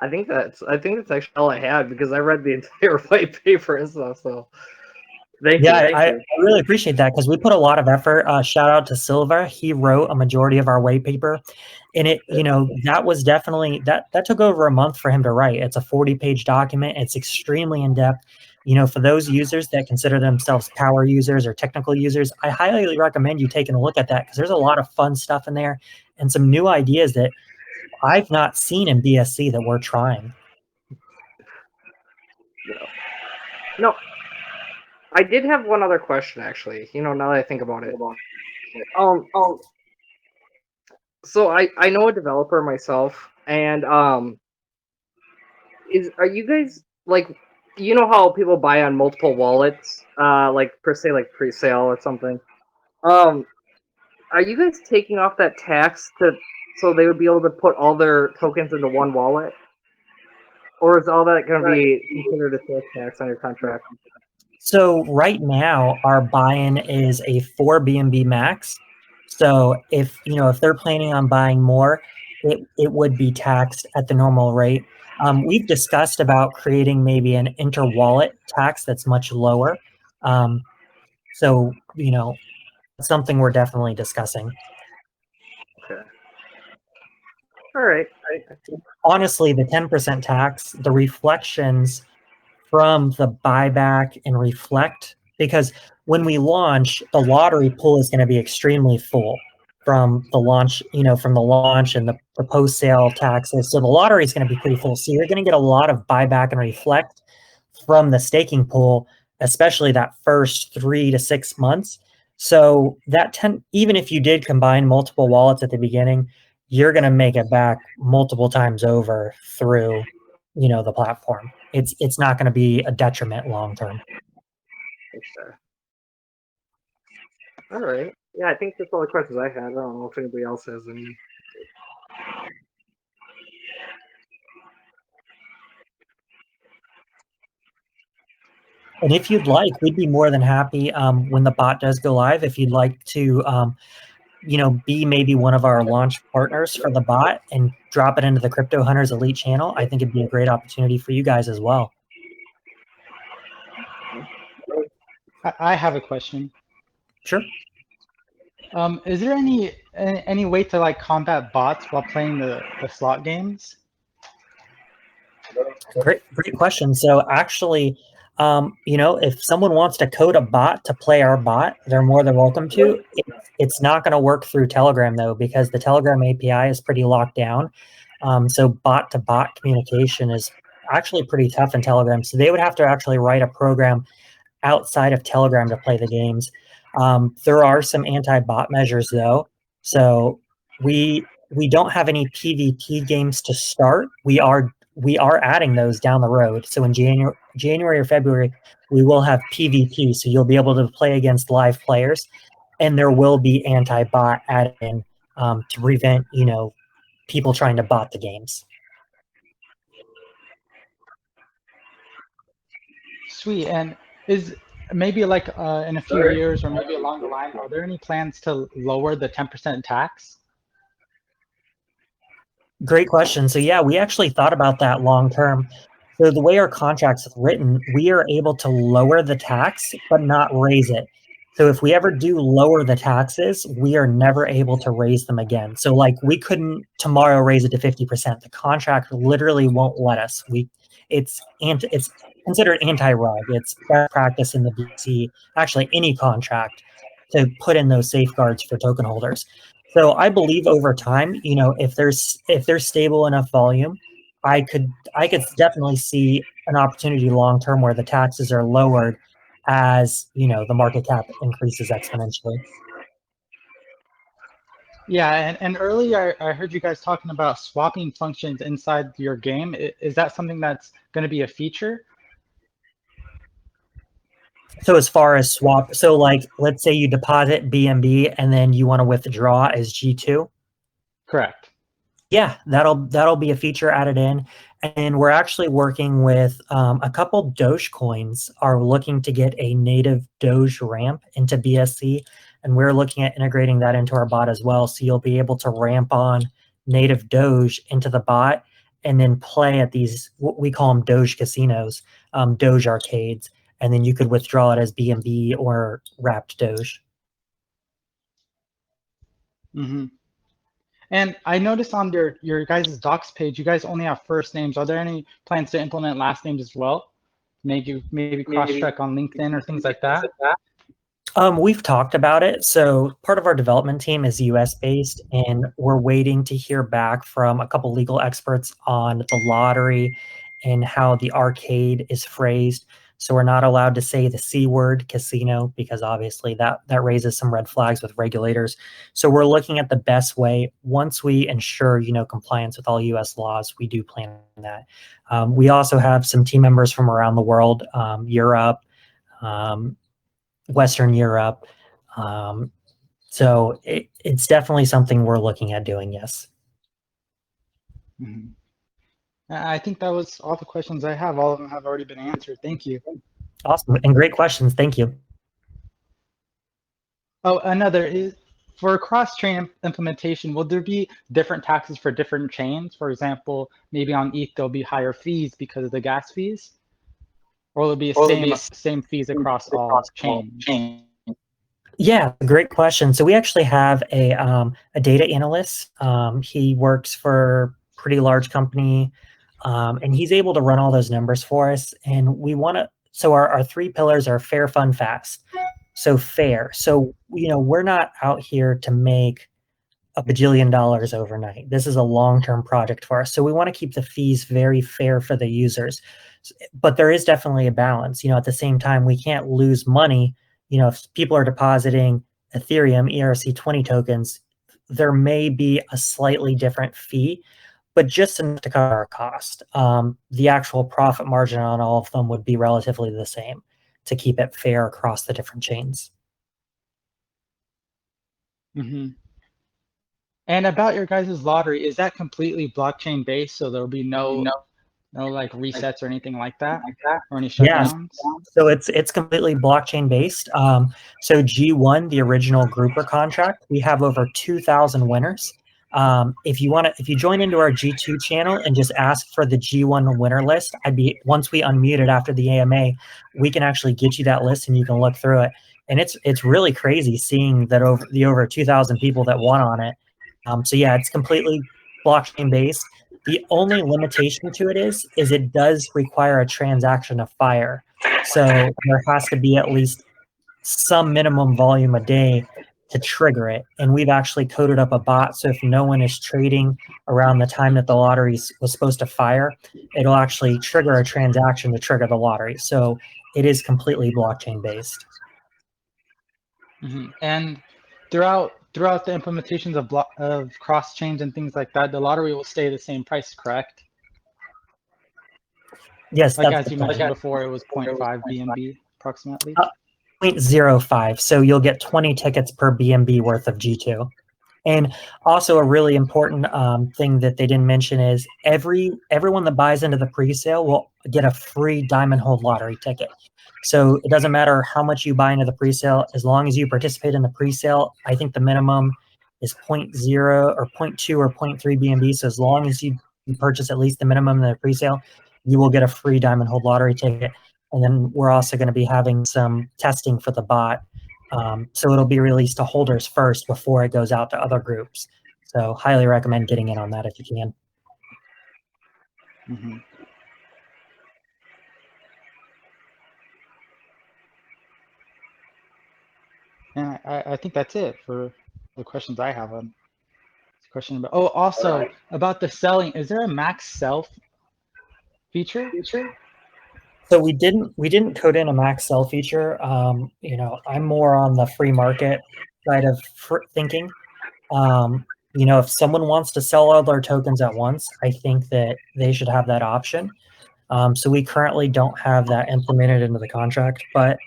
I think that's actually all I had because I read the entire white paper and stuff. So thank you. I really appreciate that because we put a lot of effort. Shout out to Silva. He wrote a majority of our white paper, and that was definitely that took over a month for him to write. It's a 40-page document. It's extremely in depth. For those users that consider themselves power users or technical users, I highly recommend you taking a look at that because there's a lot of fun stuff in there and some new ideas that I've not seen in BSC that we're trying. No, I did have one other question actually. Now that I think about it. So I know a developer myself, and are you guys like, how people buy on multiple wallets, like per se, like pre-sale or something? Are you guys taking off that tax so they would be able to put all their tokens into one wallet? Or is all that going to be considered a sales tax on your contract? So right now, our buy-in is a 4 BNB max. So if they're planning on buying more, it would be taxed at the normal rate. We've discussed about creating maybe an inter-wallet tax that's much lower. So it's something we're definitely discussing. Okay. All right. Honestly, the 10% tax, the reflections from the buyback and reflect, because when we launch, the lottery pool is going to be extremely full from the launch, and the post-sale taxes. So the lottery is going to be pretty full. So you're going to get a lot of buyback and reflect from the staking pool, especially that first 3 to 6 months. So even if you did combine multiple wallets at the beginning, you're going to make it back multiple times over through, the platform. It's not going to be a detriment long term. Okay. All right. Yeah, I think that's all the questions I had. I don't know if anybody else has any. And if you'd like, we'd be more than happy when the bot does go live. If you'd like to, be maybe one of our launch partners for the bot and drop it into the Crypto Hunters Elite channel, I think it'd be a great opportunity for you guys as well. I have a question. Sure. Is there any way to combat bots while playing the slot games? Great question. So actually, if someone wants to code a bot to play our bot, they're more than welcome to. It's not going to work through Telegram though, because the Telegram API is pretty locked down. So bot to bot communication is actually pretty tough in Telegram. So they would have to actually write a program outside of Telegram to play the games. There are some anti-bot measures though. So we don't have any PvP games to start. We are adding those down the road. So in January or February, we will have PvP. So you'll be able to play against live players, and there will be anti-bot added in to prevent people trying to bot the games. Sweet. And is maybe like in a few years or maybe along the line, are there any plans to lower the 10% tax? Great question. So yeah, we actually thought about that long term. So the way our contract's written, we are able to lower the tax but not raise it. So if we ever do lower the taxes, we are never able to raise them again. So like we couldn't tomorrow raise it to 50%. The contract literally won't let us. It's considered anti-rug. It's best practice in the BC, actually any contract, to put in those safeguards for token holders. So I believe over time, if there's stable enough volume, I could definitely see an opportunity long term where the taxes are lowered as the market cap increases exponentially. Yeah, and earlier I heard you guys talking about swapping functions inside your game. Is that something that's going to be a feature? So as far as swap, so like let's say you deposit BNB and then you want to withdraw as G2. Correct. Yeah, that'll be a feature added in, and we're actually working with a couple Doge coins are looking to get a native Doge ramp into BSC, and we're looking at integrating that into our bot as well. So you'll be able to ramp on native Doge into the bot, and then play at these what we call them Doge casinos, Doge arcades, and then you could withdraw it as BNB or wrapped Doge. Mm-hmm. And I noticed on your guys' docs page, you guys only have first names. Are there any plans to implement last names as well? Maybe cross-check on LinkedIn or things like that? We've talked about it. So part of our development team is US based, and we're waiting to hear back from a couple legal experts on the lottery and how the arcade is phrased. So we're not allowed to say the C word, casino, because obviously that raises some red flags with regulators. So we're looking at the best way. Once we ensure, compliance with all US laws, we do plan on that. We also have some team members from around the world, Europe, Western Europe. So it's definitely something we're looking at doing, yes. Mm-hmm. I think that was all the questions I have. All of them have already been answered. Thank you. Awesome. And great questions. Thank you. Oh, another is for cross-chain implementation, will there be different taxes for different chains? For example, maybe on ETH, there'll be higher fees because of the gas fees? Or will it be same fees across all chains? Yeah, great question. So we actually have a data analyst. He works for a pretty large company, and he's able to run all those numbers for us. And we want to, so our three pillars are fair, fun, fast. So fair. So, we're not out here to make $1 bajillion overnight. This is a long-term project for us. So we want to keep the fees very fair for the users. But there is definitely a balance. At the same time, we can't lose money. If people are depositing Ethereum ERC20 tokens, there may be a slightly different fee, but just enough to cover our cost. The actual profit margin on all of them would be relatively the same to keep it fair across the different chains. Mm-hmm. And about your guys' lottery, is that completely blockchain based? So there'll be no like resets or anything like that, or any shutdowns? Yeah, so it's completely blockchain based. So G1, the original grouper contract, we have over 2,000 winners. If you join into our G2 channel and just ask for the G1 winner list, once we unmute it after the AMA, we can actually get you that list and you can look through it. And it's really crazy seeing that over 2,000 people that won on it. So yeah, it's completely blockchain based. The only limitation to it is it does require a transaction of FIRE. So there has to be at least some minimum volume a day to trigger it. And we've actually coded up a bot. So if no one is trading around the time that the lottery was supposed to fire, it'll actually trigger a transaction to trigger the lottery. So it is completely blockchain based. Mm-hmm. And throughout the implementations of cross chains and things like that, the lottery will stay the same price, correct? Yes. Like as you mentioned before, it was 0.5 BNB approximately. 0.05. So you'll get 20 tickets per BNB worth of G2. And also a really important thing that they didn't mention is everyone that buys into the pre-sale will get a free Diamond Hold lottery ticket. So it doesn't matter how much you buy into the pre-sale, as long as you participate in the pre-sale. I think the minimum is 0.0 or 0.2 or 0.3 BNB. So as long as you purchase at least the minimum in the pre-sale, you will get a free Diamond Hold lottery ticket. And then we're also going to be having some testing for the bot. So it'll be released to holders first before it goes out to other groups. So highly recommend getting in on that if you can. Mhm. And I think that's it for the questions I have on this question. About, oh, also about the selling, is there a max sell feature? So we didn't code in a max sell feature. I'm more on the free market side of thinking. If someone wants to sell all their tokens at once, I think that they should have that option. So we currently don't have that implemented into the contract, but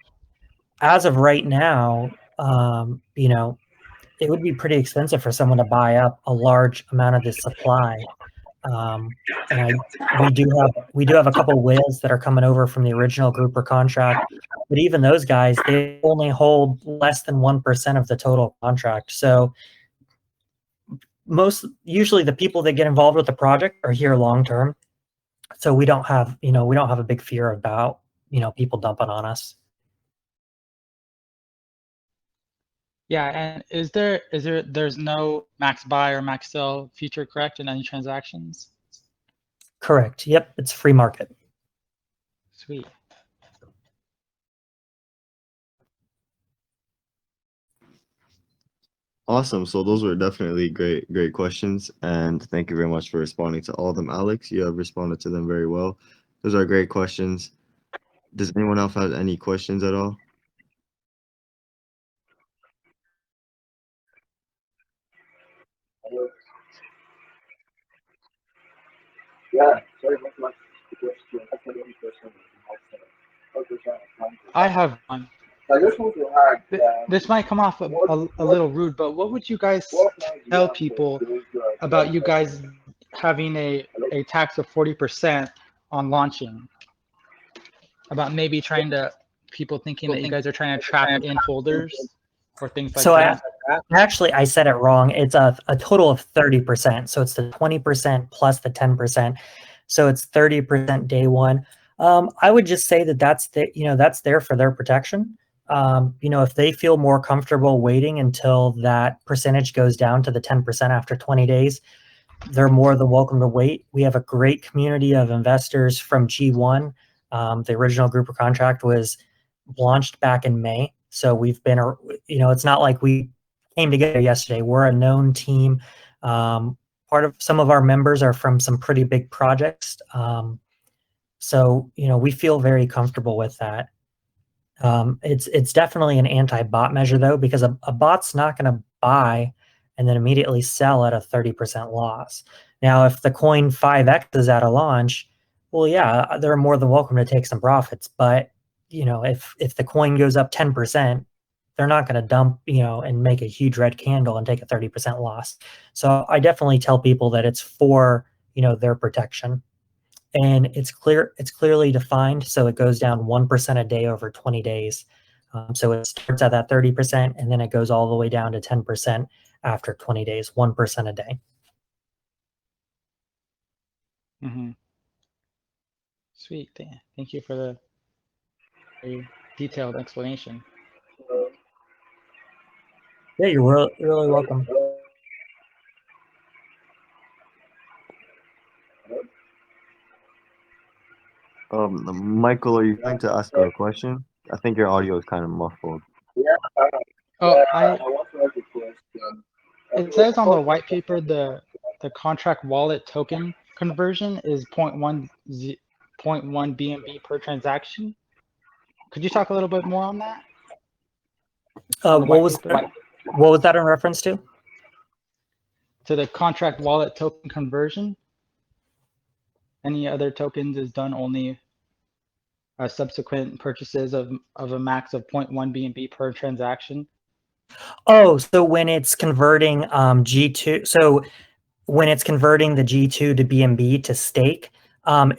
as of right now, it would be pretty expensive for someone to buy up a large amount of this supply. And we do have a couple whales that are coming over from the original grouper contract, but even those guys, they only hold less than 1% of the total contract. So usually the people that get involved with the project are here long term. So we don't have a big fear about people dumping on us. Yeah, and there's no max buy or max sell feature, correct, in any transactions? Correct. Yep, it's free market. Sweet. Awesome. So those were definitely great questions. And thank you very much for responding to all of them, Alex. You have responded to them very well. Those are great questions. Does anyone else have any questions at all? I have one. This might come off a little rude, but what would you guys tell people about you guys having a tax of 40% on launching? About maybe people thinking that you guys are trying to trap in holders or things like So that? I said it wrong. It's a total of 30%. So it's the 20% plus the 10%. So it's 30% day one. I would just say that's there for their protection. If they feel more comfortable waiting until that percentage goes down to the 10% after 20 days, they're more than welcome to wait. We have a great community of investors from G1. The original grouper contract was launched back in May. So we've been, it's not like we came together yesterday. We're a known team. Part of some of our members are from some pretty big projects. So we feel very comfortable with that. It's definitely an anti-bot measure though, because a bot's not going to buy and then immediately sell at a 30% loss. Now, if the coin 5x is at a launch, well, yeah, they're more than welcome to take some profits. But if the coin goes up 10%, they're not going to dump and make a huge red candle and take a 30% loss. So I definitely tell people that it's for their protection. And it's clearly defined, so it goes down 1% a day over 20 days. So it starts at that 30%, and then it goes all the way down to 10% after 20 days, 1% a day. Mm-hmm. Sweet. Thank you for the very detailed explanation. Yeah, you're really welcome. Michael, are you going to ask a question? I think your audio is kind of muffled. Oh, it says on the white paper the contract wallet token conversion is 0.1 BNB per transaction. Could you talk a little bit more on that? What was that in reference to? To the contract wallet token conversion. Any other tokens is done only subsequent purchases of a max of 0.1 BNB per transaction. Oh, so when it's converting G2, so when it's converting the G2 to BNB to stake,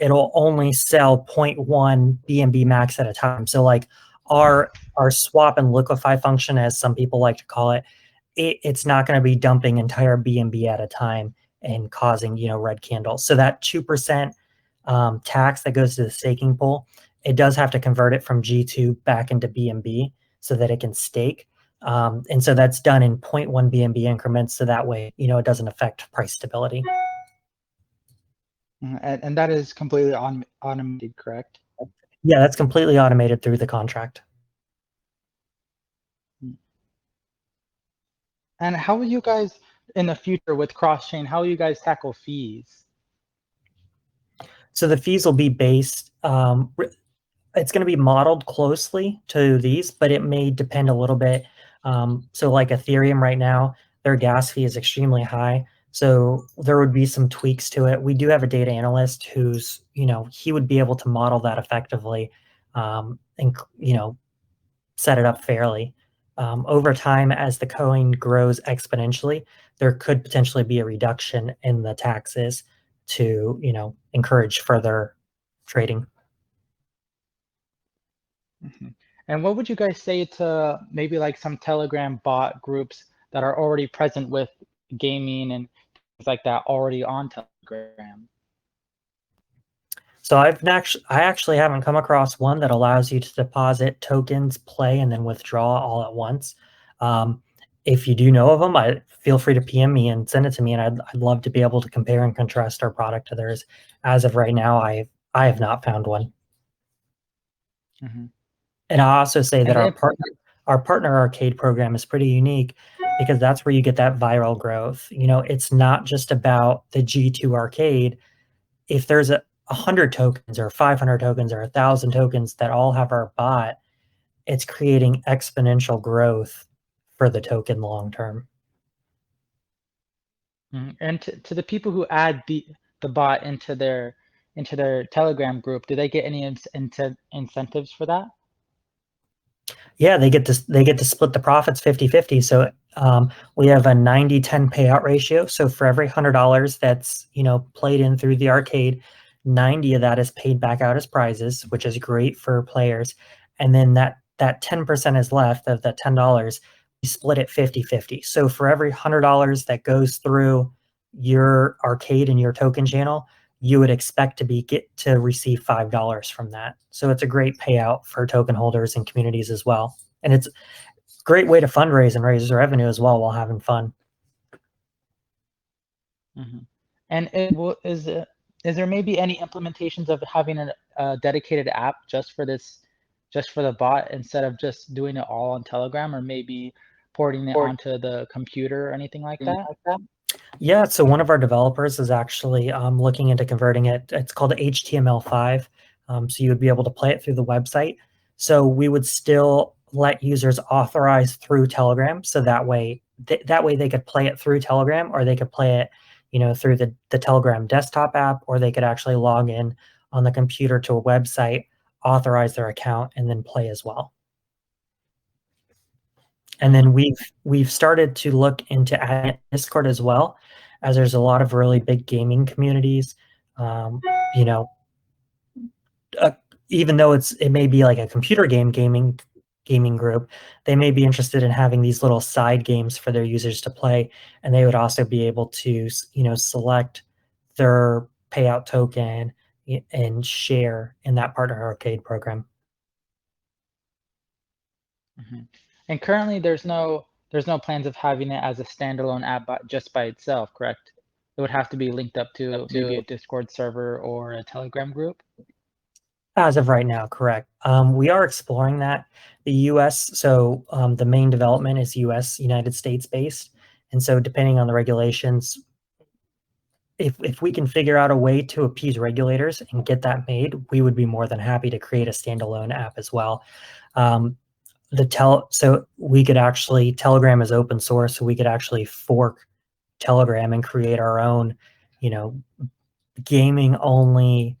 it'll only sell 0.1 BNB max at a time. So like our swap and liquefy function, as some people like to call it, it's not going to be dumping entire BNB at a time and causing, red candles. So that 2% tax that goes to the staking pool, it does have to convert it from G2 back into BNB so that it can stake. And so that's done in 0.1 BNB increments. So that way, it doesn't affect price stability. And that is completely automated, correct? Yeah, that's completely automated through the contract. And how will you guys, in the future with cross-chain, how will you guys tackle fees? So the fees will be based, it's going to be modeled closely to these, but it may depend a little bit. So like Ethereum right now, their gas fee is extremely high. So there would be some tweaks to it. We do have a data analyst who's, he would be able to model that effectively and, set it up fairly. Over time, as the coin grows exponentially, there could potentially be a reduction in the taxes to, encourage further trading. Mm-hmm. And what would you guys say to maybe like some Telegram bot groups that are already present with gaming and things like that already on Telegram? So I actually haven't come across one that allows you to deposit tokens, play, and then withdraw all at once. If you do know of them, feel free to PM me and send it to me, and I'd love to be able to compare and contrast our product to theirs. As of right now, I have not found one. Mm-hmm. And I also say that And our partner arcade program is pretty unique because that's where you get that viral growth. It's not just about the G2 arcade. If there's 100 tokens or 500 tokens or 1,000 tokens that all have our bot, it's creating exponential growth for the token long term. And to the people who add the bot into their Telegram group, do they get any incentives for that? Yeah, they get to split the profits 50-50. So we have a 90-10 payout ratio. So for every $100 that's played in through the arcade, 90 of that is paid back out as prizes, which is great for players. And then that 10% is left of that $10. We split it 50-50. So for every $100 that goes through your arcade and your token channel, you would expect to get to receive $5 from that. So it's a great payout for token holders and communities as well. And it's a great way to fundraise and raise revenue as well while having fun. Mm-hmm. And is there maybe any implementations of having a dedicated app just for the bot instead of just doing it all on Telegram, or maybe porting it onto the computer or anything like that? Yeah, so one of our developers is actually looking into converting it. It's called HTML5. So you would be able to play it through the website. So we would still let users authorize through Telegram. So that way they could play it through Telegram, or they could play it, through the Telegram desktop app, or they could actually log in on the computer to a website, authorize their account, and then play as well. And then we've started to look into adding Discord as well, as there's a lot of really big gaming communities. Even though it may be like a computer gaming group, they may be interested in having these little side games for their users to play, and they would also be able to select their payout token and share in that partner arcade program. Mm-hmm. And currently, there's no plans of having it as a standalone app just by itself, correct? It would have to be linked up to maybe a Discord server or a Telegram group. As of right now, correct. We are exploring that. The U.S. So the main development is United States based, and so depending on the regulations, if we can figure out a way to appease regulators and get that made, we would be more than happy to create a standalone app as well. So we could actually, Telegram is open source, so we could actually fork Telegram and create our own, gaming only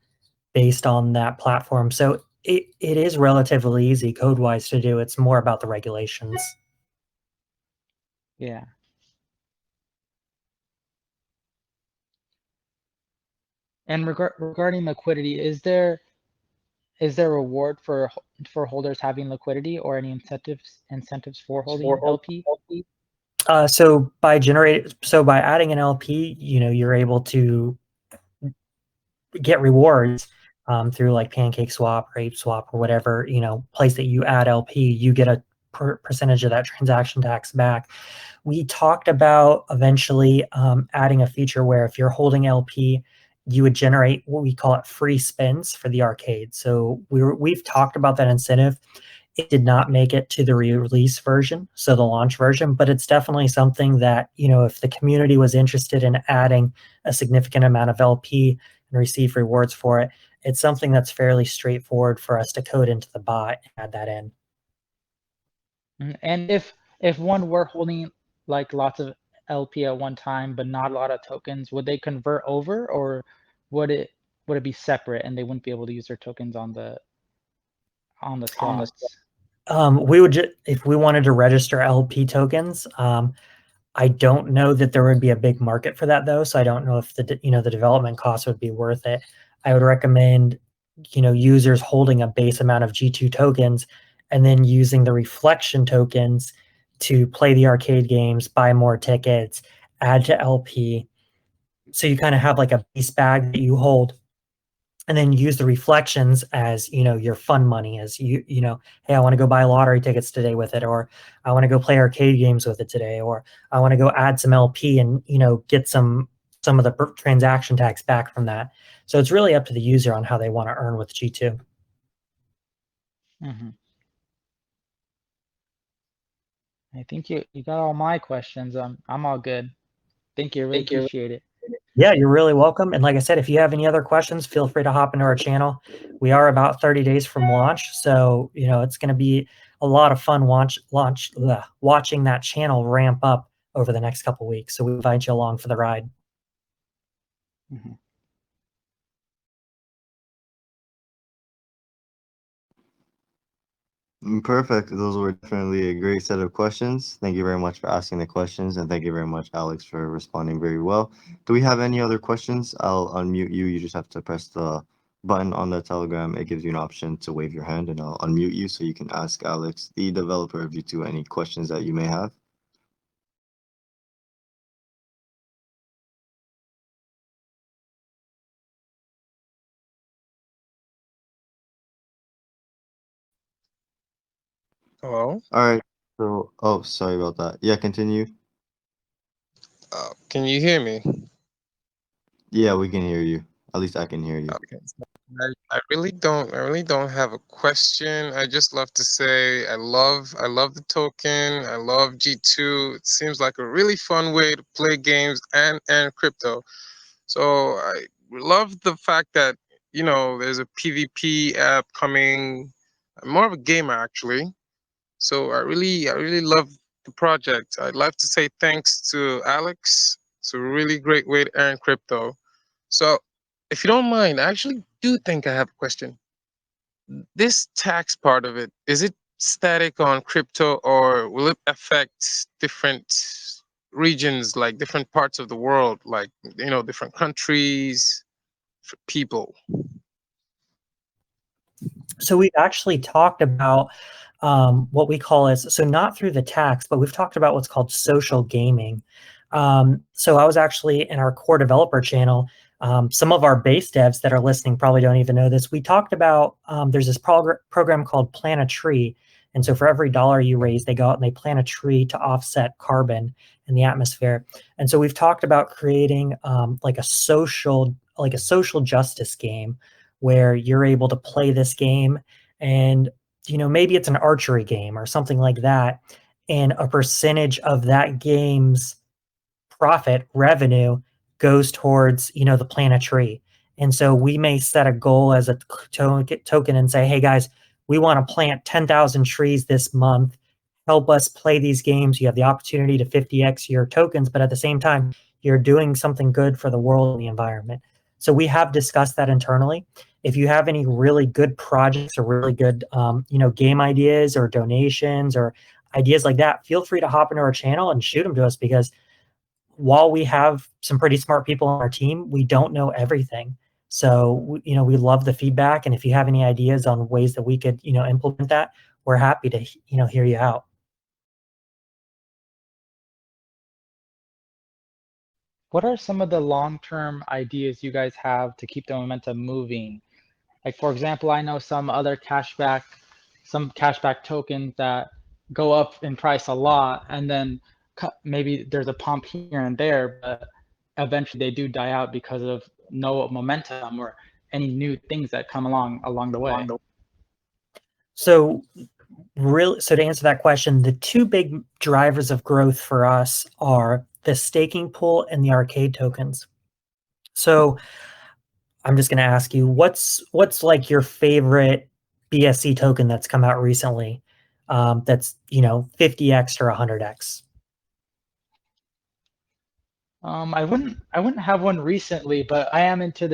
based on that platform. So it is relatively easy code-wise to do. It's more about the regulations. Yeah. And regarding liquidity, is there reward for holders having liquidity or any incentives for holding LP? So by adding an LP, you're able to get rewards through like Pancake Swap or Ape Swap or whatever place that you add LP. You get a percentage of that transaction tax back. We talked about eventually adding a feature where if you're holding LP, you would generate what we call it free spins for the arcade. So we've talked about that incentive. It did not make it to the release version, so the launch version, but it's definitely something that, if the community was interested in adding a significant amount of LP and receive rewards for it, it's something that's fairly straightforward for us to code into the bot and add that in. And if one were holding like lots of LP at one time, but not a lot of tokens, would they convert over, or would it be separate and they wouldn't be able to use their tokens on the slots? We would if we wanted to register LP tokens. I don't know that there would be a big market for that though, so I don't know if the development cost would be worth it. I would recommend users holding a base amount of G2 tokens and then using the reflection tokens to play the arcade games, buy more tickets, add to LP. So you kind of have like a base bag that you hold, and then use the reflections as your fun money, as hey, I want to go buy lottery tickets today with it, or I want to go play arcade games with it today, or I want to go add some LP and get some of the transaction tax back from that. So it's really up to the user on how they want to earn with G2. Mm-hmm. I think you got all my questions. I'm all good. Thank you. Really appreciate it. Yeah, you're really welcome. And like I said, if you have any other questions, feel free to hop into our channel. We are about 30 days from launch, so it's going to be a lot of fun watching that channel ramp up over the next couple of weeks. So we invite you along for the ride. Mm-hmm. Perfect. Those were definitely a great set of questions. Thank you very much for asking the questions, and thank you very much, Alex, for responding very well. Do we have any other questions? I'll unmute you. You just have to press the button on the Telegram. It gives you an option to wave your hand, and I'll unmute you so you can ask Alex, the developer of G2, any questions that you may have. Hello? All right. So, oh, sorry about that. Yeah, continue. Can you hear me? Yeah, we can hear you. At least I can hear you. Okay. I really don't have a question. I just love to say I love the token. I love G2. It seems like a really fun way to play games and crypto. So I love the fact that there's a PvP app coming. I'm more of a gamer actually. So I really love the project. I'd like to say thanks to Alex. It's a really great way to earn crypto. So if you don't mind, I actually do think I have a question. This tax part of it, is it static on crypto, or will it affect different regions, like different parts of the world, like different countries, people? So we've actually talked about what we call so not through the tax, but we've talked about what's called social gaming. So I was actually in our core developer channel. Some of our base devs that are listening probably don't even know this. We talked about there's this program called Plant a Tree. And so for every $1 you raise, they go out and they plant a tree to offset carbon in the atmosphere. And so we've talked about creating like a social justice game where you're able to play this game, and maybe it's an archery game or something like that, and a percentage of that game's profit revenue goes towards the Plant a Tree. And so we may set a goal as a token and say, hey guys, we want to plant 10,000 trees this month. Help us play these games. You have the opportunity to 50x your tokens, but at the same time, you're doing something good for the world and the environment. So we have discussed that internally. If you have any really good projects or really good, game ideas or donations or ideas like that, feel free to hop into our channel and shoot them to us, because while we have some pretty smart people on our team, we don't know everything. So, we love the feedback. And if you have any ideas on ways that we could, implement that, we're happy to, hear you out. What are some of the long-term ideas you guys have to keep the momentum moving? Like, for example, I know some cashback tokens that go up in price a lot, and then maybe there's a pump here and there, but eventually they do die out because of no momentum or any new things that come along the way. So to answer that question, the two big drivers of growth for us are the staking pool and the arcade tokens. So I'm just going to ask you, what's like your favorite BSC token that's come out recently? That's 50x or 100x. I wouldn't have one recently, but I am into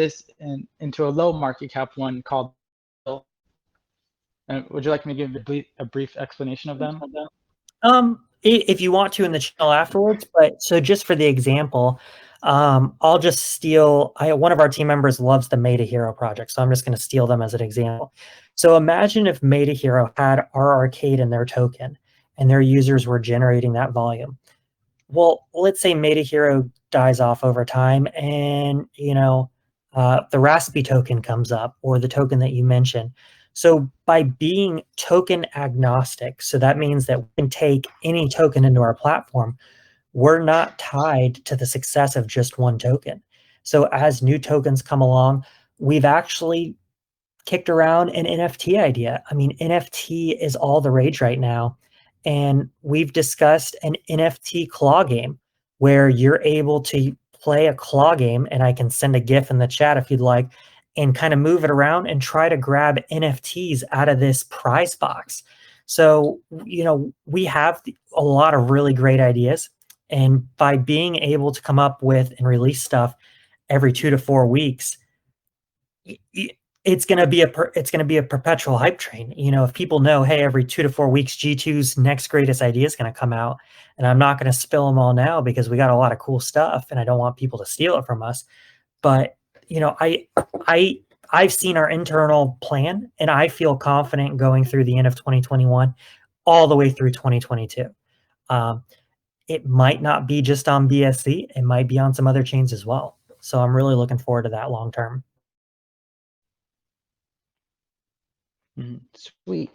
into a low market cap one called. Would you like me to give a brief explanation of them? If you want to in the channel afterwards, but so just for the example, I'll just steal. One of our team members loves the Meta Hero project, so I'm just going to steal them as an example. So imagine if Meta Hero had our arcade in their token, and their users were generating that volume. Well, let's say Meta Hero dies off over time, and the Raspi token comes up, or the token that you mentioned. So by being token agnostic, so that means that we can take any token into our platform. We're not tied to the success of just one token. So as new tokens come along, we've actually kicked around an NFT idea. I mean, NFT is all the rage right now. And we've discussed an NFT claw game where you're able to play a claw game, and I can send a GIF in the chat if you'd like, and kind of move it around and try to grab NFTs out of this prize box. So, we have a lot of really great ideas. And by being able to come up with and release stuff every 2 to 4 weeks, it's going to be a perpetual hype train. If people know, hey, every 2 to 4 weeks, G2's next greatest idea is going to come out, and I'm not going to spill them all now because we got a lot of cool stuff and I don't want people to steal it from us. But, I've seen our internal plan, and I feel confident going through the end of 2021 all the way through 2022. It might not be just on BSC. It might be on some other chains as well. So I'm really looking forward to that long term. Sweet.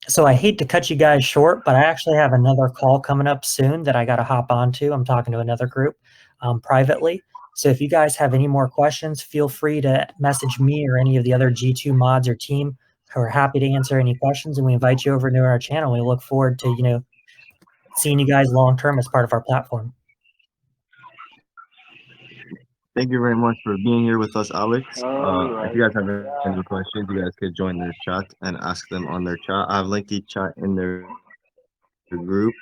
So I hate to cut you guys short, but I actually have another call coming up soon that I got to hop onto. I'm talking to another group privately. So if you guys have any more questions, feel free to message me or any of the other G2 mods or team who are happy to answer any questions. And we invite you over to our channel. We look forward to, seeing you guys long term as part of our platform. Thank you very much for being here with us, Alex. If you guys have any questions, you guys could join their chat and ask them on their chat. I've linked the chat in their group.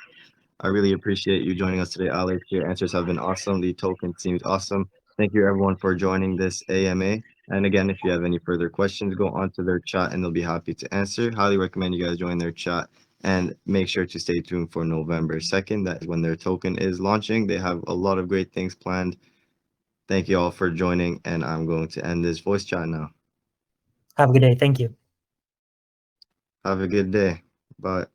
I really appreciate you joining us today, Alex. Your answers have been awesome. The token seems awesome. Thank you, everyone, for joining this AMA. And again, if you have any further questions, go onto their chat and they'll be happy to answer. Highly recommend you guys join their chat, and make sure to stay tuned for November 2nd. That is when their token is launching. They have a lot of great things planned. Thank you all for joining, and I'm going to end this voice chat now. Have a good day. Thank you. Have a good day. Bye.